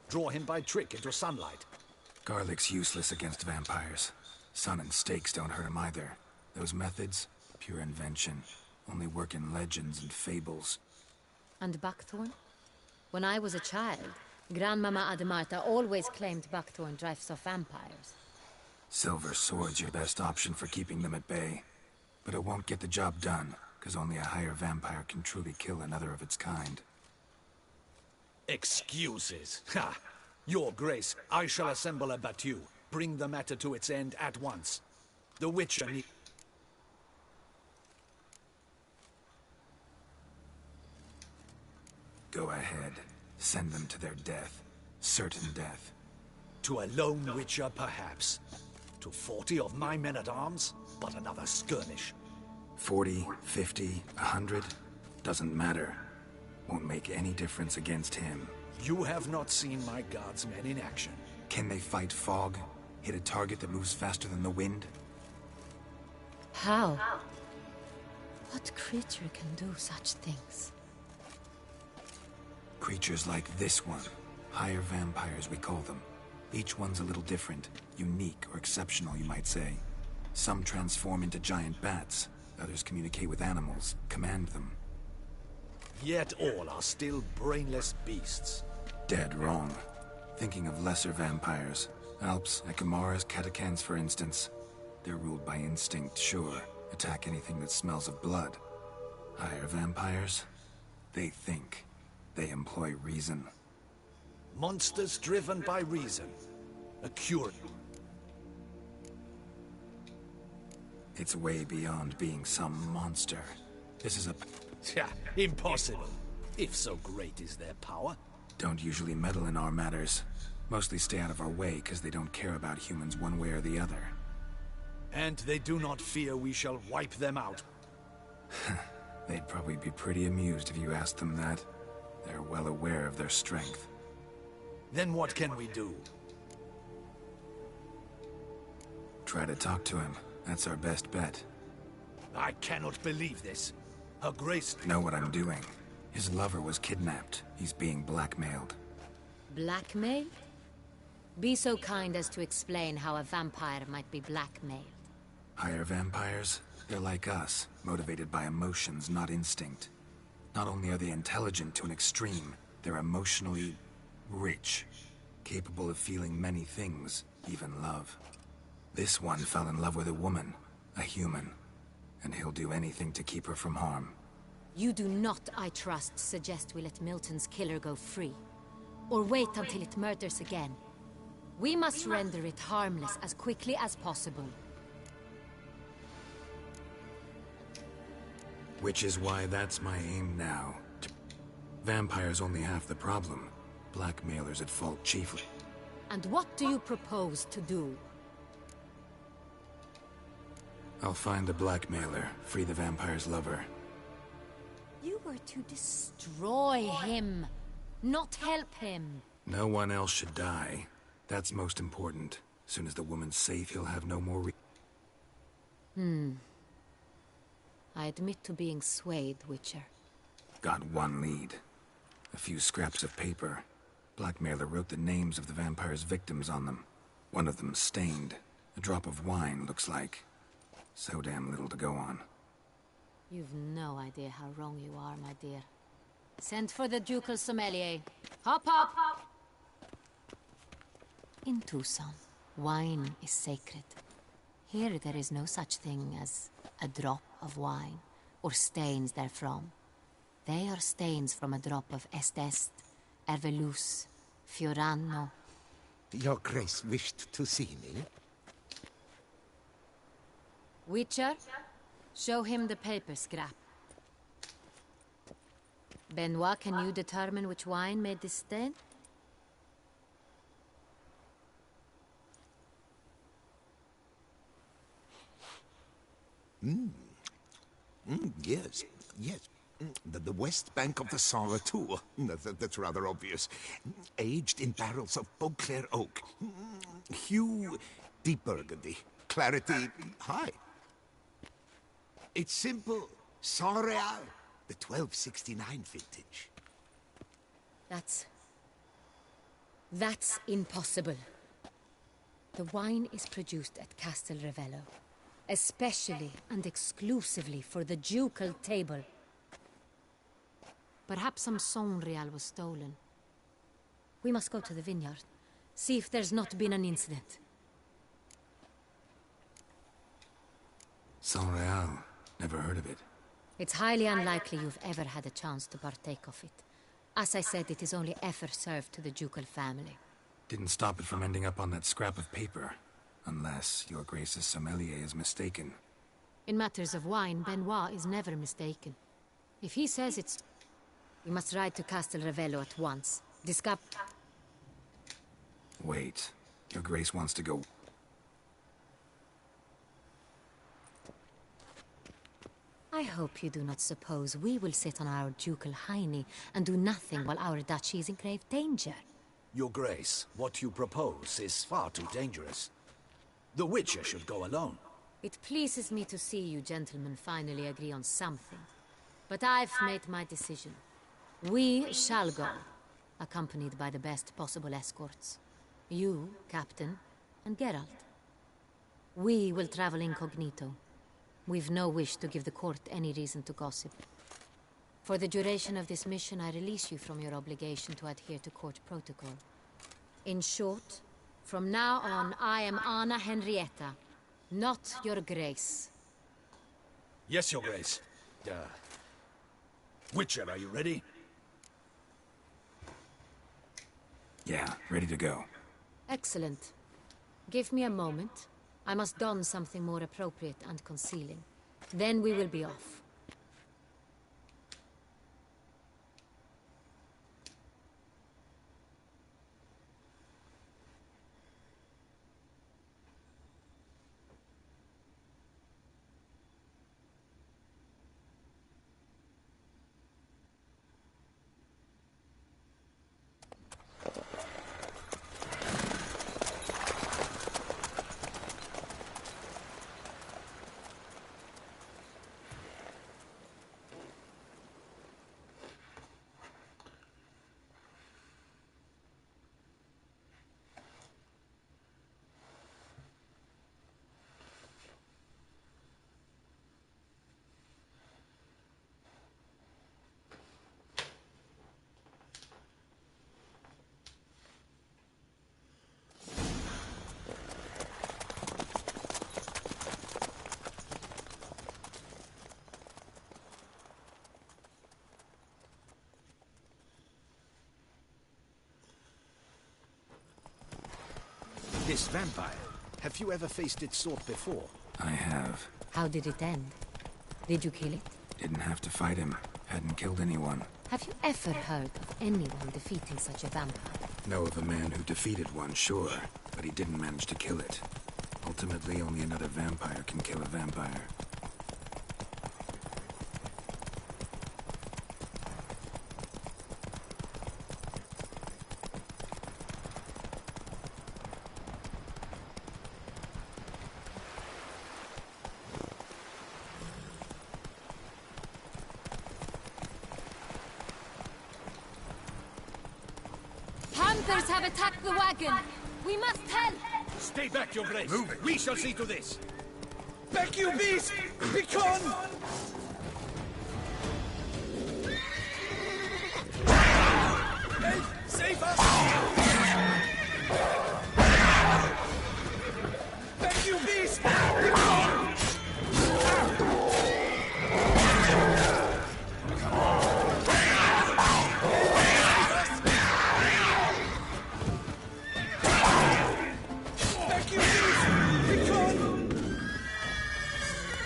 Draw him by trick into sunlight. Garlic's useless against vampires. Sun and stakes don't hurt him either. Those methods, pure invention. Only work in legends and fables. And Buckthorn? When I was a child, Grandmama Ademarta always claimed Buckthorn drives off vampires. Silver Sword's your best option for keeping them at bay. But it won't get the job done, because only a higher vampire can truly kill another of its kind. Excuses. Ha! Your Grace, I shall assemble a battue. Bring the matter to its end at once. The Witcher need... Go ahead. Send them to their death. Certain death. To a lone Witcher, perhaps. To 40 of my men-at-arms, but another skirmish. 40, 50, 100, doesn't matter. Won't make any difference against him. You have not seen my guardsmen in action. Can they fight fog? Hit a target that moves faster than the wind? How? What creature can do such things? Creatures like this one. Higher vampires, we call them. Each one's a little different. Unique or exceptional, you might say. Some transform into giant bats. Others communicate with animals, command them. Yet all are still brainless beasts. Dead wrong. Thinking of lesser vampires. Alps, Ekamaras, Catacans, for instance. They're ruled by instinct, sure. Attack anything that smells of blood. Higher vampires? They think. They employ reason. Monsters driven by reason. A cure. It's way beyond being some monster. This is a... Yeah, impossible. If so great is their power. Don't usually meddle in our matters. Mostly stay out of our way because they don't care about humans one way or the other. And they do not fear we shall wipe them out. They'd probably be pretty amused if you asked them that. They're well aware of their strength. Then what can we do? Try to talk to him. That's our best bet. I cannot believe this. Her Grace... Know what I'm doing. His lover was kidnapped. He's being blackmailed. Blackmail? Be so kind as to explain how a vampire might be blackmailed. Higher vampires? They're like us, motivated by emotions, not instinct. Not only are they intelligent to an extreme, they're emotionally rich, capable of feeling many things, even love. This one fell in love with a woman, a human, and he'll do anything to keep her from harm. You do not, I trust, suggest we let Milton's killer go free, or wait until it murders again. We must render it harmless as quickly as possible. Which is why that's my aim now. Vampires only half the problem. Blackmailers at fault chiefly. And what do you propose to do? I'll find the blackmailer, free the vampire's lover. You were to destroy him, not help him. No one else should die. That's most important. Soon as the woman's safe, he'll have no more I admit to being swayed, Witcher. Got one lead. A few scraps of paper. Blackmailer wrote the names of the vampire's victims on them. One of them stained. A drop of wine, looks like. So damn little to go on. You've no idea how wrong you are, my dear. Send for the ducal sommelier. Hop, hop! In Tucson, wine is sacred. Here there is no such thing as a drop of wine, or stains therefrom. They are stains from a drop of Est, Ervelus, Fiorano. Your Grace wished to see me? Witcher, show him the paper scrap. Benoit, can you determine which wine made this stain? Yes, yes. The west bank of the Saint Retour. That's rather obvious. Aged in barrels of Beauclair oak. Hue, deep burgundy. Clarity, high. It's simple. Saint Real, the 1269 vintage. That's impossible. The wine is produced at Castel Ravello, especially and exclusively for the ducal table. Perhaps some Saint Real was stolen. We must go to the vineyard, see if there's not been an incident. Saint Real. Never heard of it. It's highly unlikely you've ever had a chance to partake of it. As I said, it is only ever served to the ducal family. Didn't stop it from ending up on that scrap of paper. Unless your Grace's sommelier is mistaken. In matters of wine, Benoit is never mistaken. If he says it's... We must ride to Castel Ravello at once. Discover... Wait. Your Grace wants to go... I hope you do not suppose we will sit on our ducal hiney and do nothing while our duchy is in grave danger. Your Grace, what you propose is far too dangerous. The Witcher should go alone. It pleases me to see you gentlemen finally agree on something. But I've made my decision. We shall go, accompanied by the best possible escorts. You, Captain, and Geralt. We will travel incognito. We've no wish to give the court any reason to gossip. For the duration of this mission, I release you from your obligation to adhere to court protocol. In short, from now on, I am Anna Henrietta, not your Grace. Yes, Your Grace. Witcher, are you ready? Yeah, ready to go. Excellent. Give me a moment. I must don something more appropriate and concealing. Then we will be off. This vampire, have you ever faced its sort before? I have. How did it end? Did you kill it? Didn't have to fight him. Hadn't killed anyone. Have you ever heard of anyone defeating such a vampire? Know of a man who defeated one, sure, but he didn't manage to kill it. Ultimately, only another vampire can kill a vampire. Hunters have attacked the wagon! We must help! Stay back, Your Grace! Move it! We shall see to this! Back, you beast! Begone! Help! Save us! Back, you beast! Begone!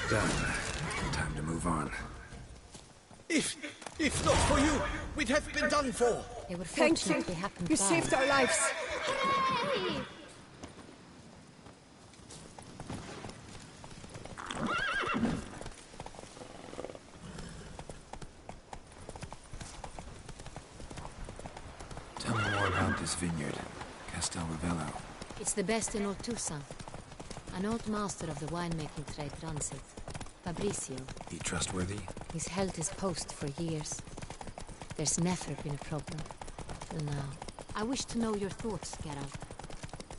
Done. Time to move on. If not for you, we'd have been done for. They were Thank you. fortunate they happened You by. saved our lives. Hey! Tell me more about this vineyard, Castel Ravello. It's the best in all Toussaint. An old master of the winemaking trade runs it. Fabricio. He trustworthy? He's held his post for years. There's never been a problem. Till now. I wish to know your thoughts, Geralt.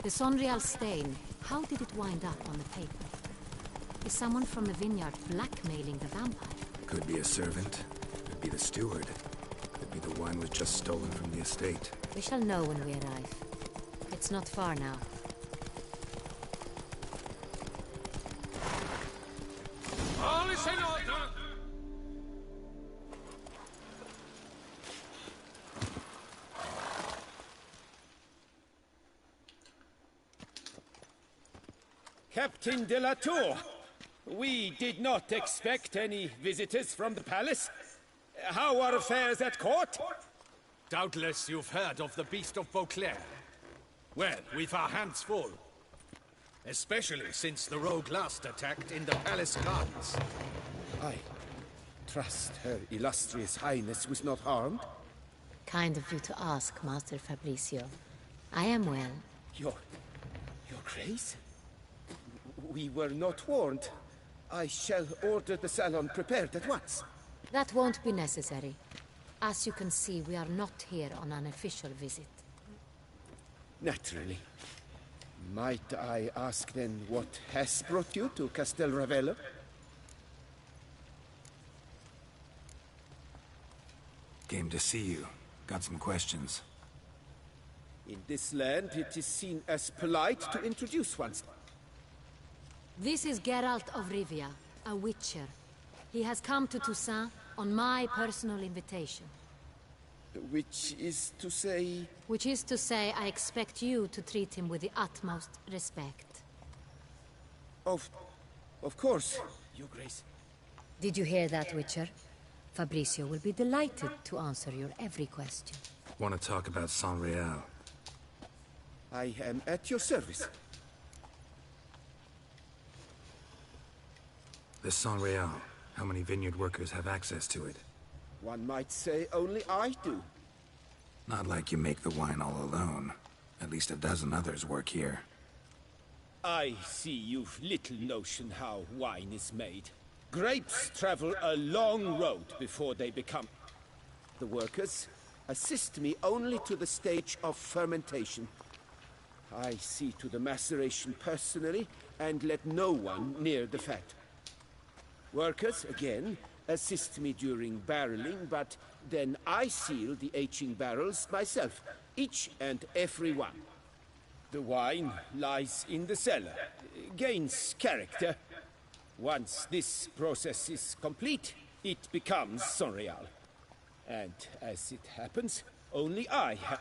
The Sonreal stain, how did it wind up on the paper? Is someone from the vineyard blackmailing the vampire? Could be a servant. Could be the steward. Could be the wine was just stolen from the estate. We shall know when we arrive. It's not far now. All is in order! Captain de la Tour. We did not expect any visitors from the palace. How are affairs at court? Doubtless you've heard of the Beast of Beauclair. Well, we've our hands full. Especially since the rogue last attacked in the palace gardens. I trust Her Illustrious Highness was not harmed? Kind of you to ask, Master Fabricio. I am well. Your Grace? We were not warned. I shall order the salon prepared at once. That won't be necessary. As you can see, we are not here on an official visit. Naturally. Might I ask then what has brought you to Castel Ravello? Came to see you. Got some questions. In this land, it is seen as polite to introduce oneself. This is Geralt of Rivia, a witcher. He has come to Toussaint on my personal invitation. Which is to say... Which is to say, I expect you to treat him with the utmost respect. Of course, Your Grace. Did you hear that, Witcher? Fabricio will be delighted to answer your every question. Want to talk about Saint-Réal? I am at your service. The Saint-Réal. How many vineyard workers have access to it? One might say only I do. Not like you make the wine all alone. At least a dozen others work here. I see you've little notion how wine is made. Grapes travel a long road before they become... The workers assist me only to the stage of fermentation. I see to the maceration personally and let no one near the fat. Workers, again, assist me during barreling, but then I seal the aging barrels myself, each and every one. The wine lies in the cellar, gains character. Once this process is complete, it becomes Saint-Réal. And as it happens, only I have...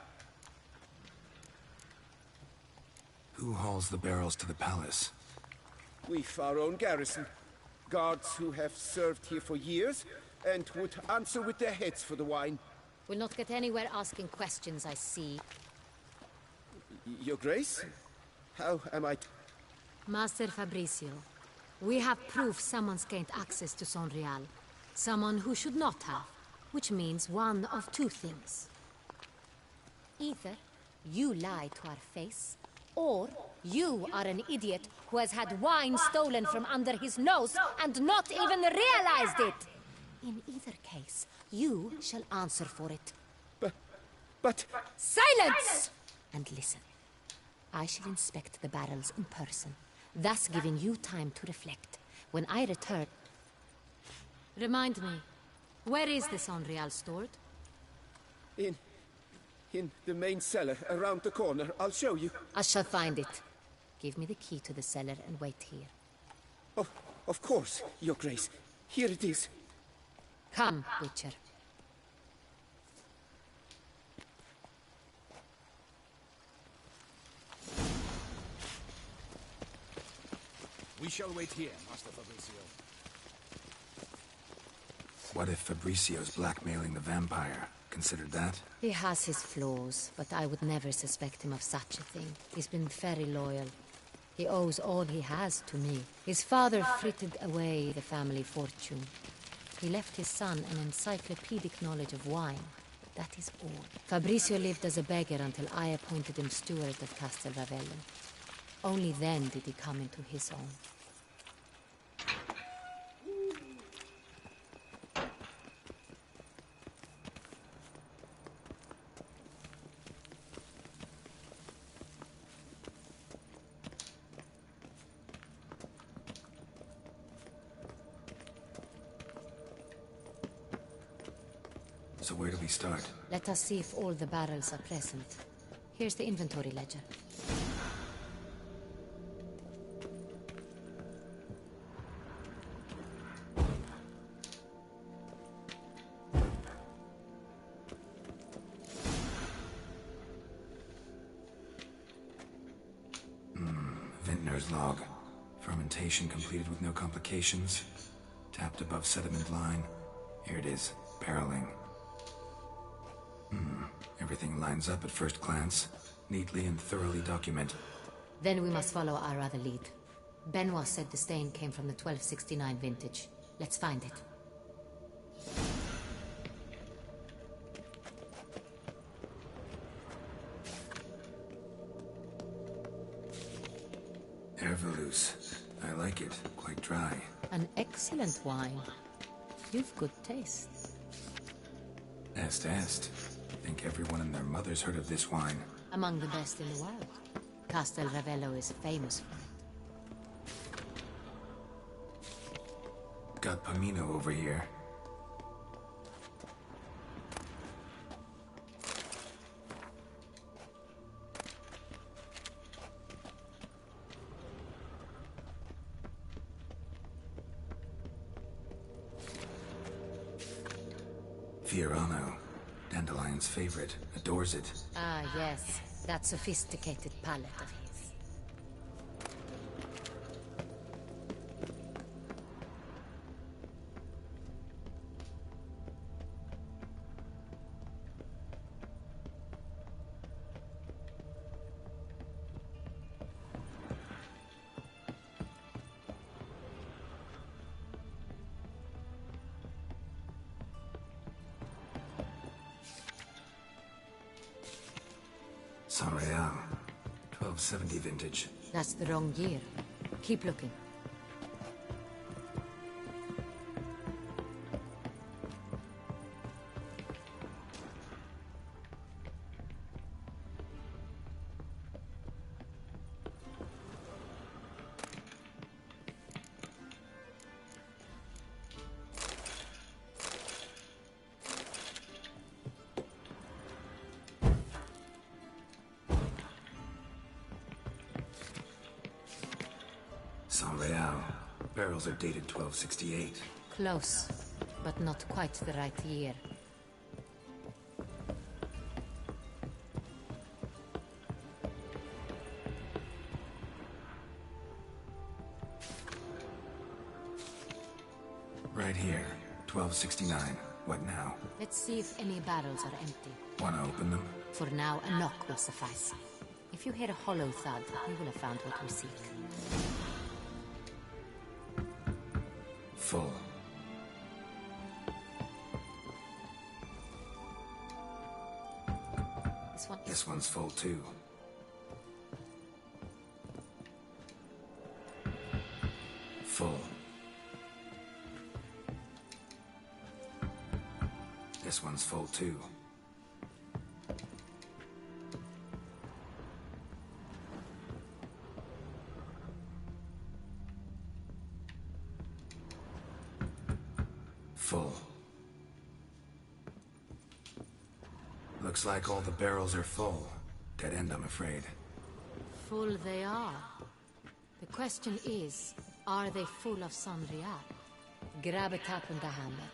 Who hauls the barrels to the palace? We've our own garrison. Guards who have served here for years and would answer with their heads for the wine. We'll not get anywhere asking questions, I see. Your Grace? How am I Master Fabricio, we have proof someone's gained access to Saint-Réal. Someone who should not have, which means one of two things. Either you lie to our face, or you are an idiot who has had wine stolen from under his nose and not even realized it. In either case, you shall answer for it. But... Silence! And listen. I shall inspect the barrels in person, thus giving you time to reflect. When I return... Remind me, where is the Saint-Réal stored? In the main cellar, around the corner. I'll show you. I shall find it. Give me the key to the cellar and wait here. Oh, of course, Your Grace. Here it is. Come, Witcher. We shall wait here, Master Fabricio. What if Fabricio's blackmailing the vampire? Considered that? He has his flaws, but I would never suspect him of such a thing. He's been very loyal. He owes all he has to me. His father frittered away the family fortune. He left his son an encyclopedic knowledge of wine. That is all. Fabricio lived as a beggar until I appointed him steward of Castel Ravello. Only then did he come into his own. So where do we start? Let us see if all the barrels are present. Here's the inventory ledger. Vintner's log. Fermentation completed with no complications. Tapped above sediment line. Here it is, barreling. Everything lines up at first glance. Neatly and thoroughly documented. Then we must follow our other lead. Benoit said the stain came from the 1269 vintage. Let's find it. Herveloos. I like it. Quite dry. An excellent wine. You've good taste. Est. Think everyone and their mother's heard of this wine. Among the best in the world. Castel Ravello is famous for it. Got Pomino over here. Fiorano. Dandelion's favorite. Adores it. Ah, yes. That sophisticated palate of his. San Real. 1270 vintage. That's the wrong year. Keep looking. San Real. Barrels are dated 1268. Close, but not quite the right year. Right here. 1269. What now? Let's see if any barrels are empty. Wanna open them? For now, a knock will suffice. If you hear a hollow thud, we will have found what we seek. Full. This one's full too. Full. This one's full too. Full. Looks like all the barrels are full. Dead end, I'm afraid. Full they are. The question is, are they full of San Real? Grab a tap and a hammer.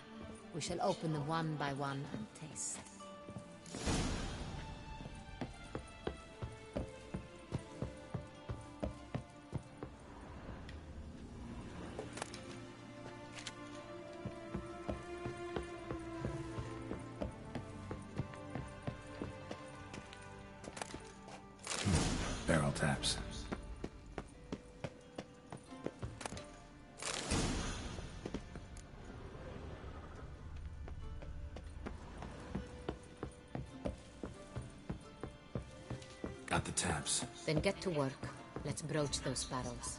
We shall open them one by one and taste. Barrel taps. Got the taps. Then get to work. Let's broach those barrels.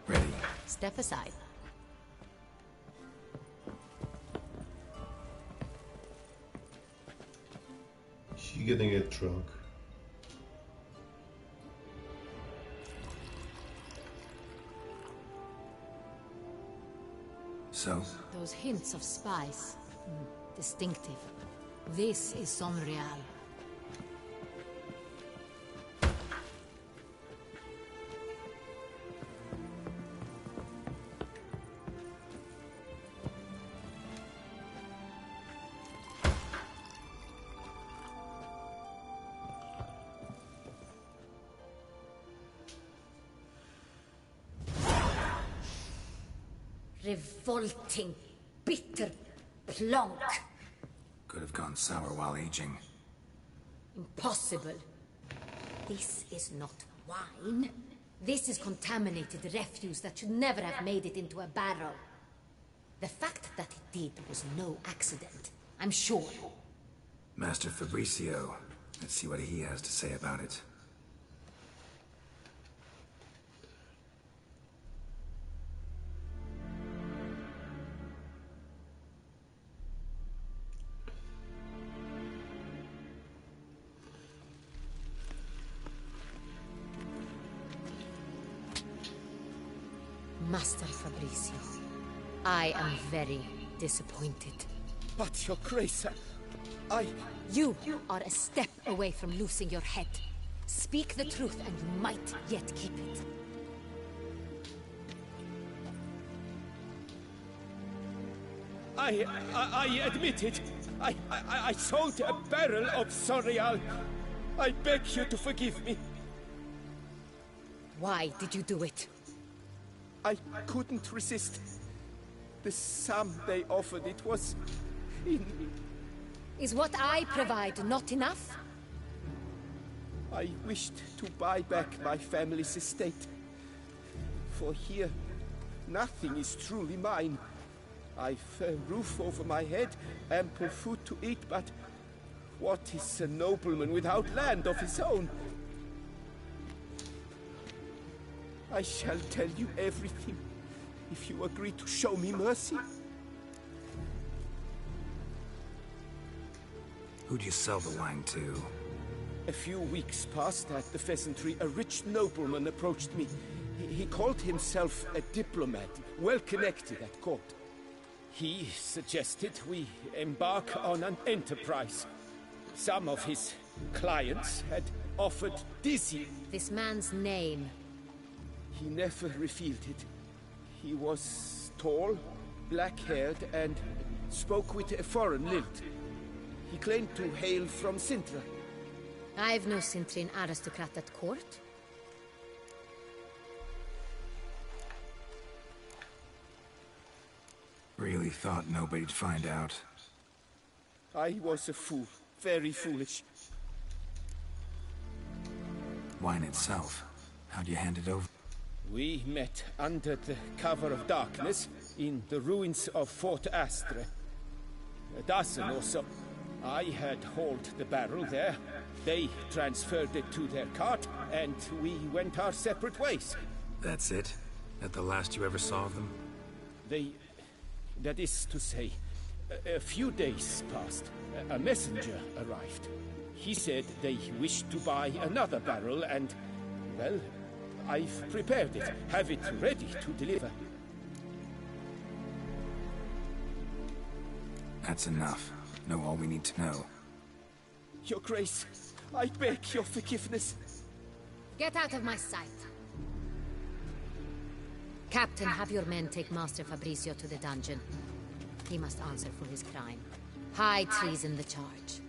Ready. Step aside. She gonna get drunk. So? Those hints of spice. Distinctive. This is San Real. Revolting, bitter plonk. Could have gone sour while aging. Impossible. This is not wine. This is contaminated refuse that should never have made it into a barrel. The fact that it did was no accident, I'm sure. Master Fabricio. Let's see what he has to say about it. Master Fabricio, I am very disappointed. But, Your Grace, You are a step away from losing your head. Speak the truth and you might yet keep it. I admit it. I sold a barrel of Sonreal. I beg you to forgive me. Why did you do it? I couldn't resist. The sum they offered, it was... Is what I provide not enough? I wished to buy back my family's estate. For here, nothing is truly mine. I've a roof over my head, ample food to eat, but what is a nobleman without land of his own? I shall tell you everything, if you agree to show me mercy. Who'd you sell the wine to? A few weeks past at the pheasantry, a rich nobleman approached me. He called himself a diplomat, well connected at court. He suggested we embark on an enterprise. Some of his clients had offered dizzy. This man's name? He never revealed it. He was tall, black-haired, and spoke with a foreign lilt. He claimed to hail from Sintra. I've no Sintrian aristocrat at court. Really thought nobody'd find out. I was a fool. Very foolish. Wine itself. How'd you hand it over? We met under the cover of darkness in the ruins of Fort Astre. A dozen or so. I had hauled the barrel there. They transferred it to their cart, and we went our separate ways. That's it? That the last you ever saw of them? That is to say, a few days passed. A messenger arrived. He said they wished to buy another barrel and, well, I've prepared it. Have it ready to deliver. That's enough. Know all we need to know. Your Grace, I beg your forgiveness. Get out of my sight. Captain, have your men take Master Fabricio to the dungeon. He must answer for his crime. High treason the charge.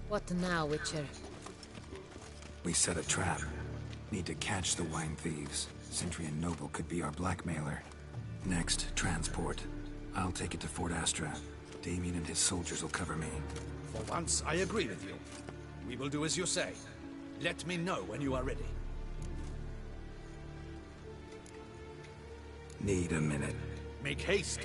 What now, Witcher? We set a trap. Need to catch the wine thieves. Centrian Noble could be our blackmailer. Next, transport. I'll take it to Fort Astra. Damien and his soldiers will cover me. For once, I agree with you. We will do as you say. Let me know when you are ready. Need a minute. Make haste.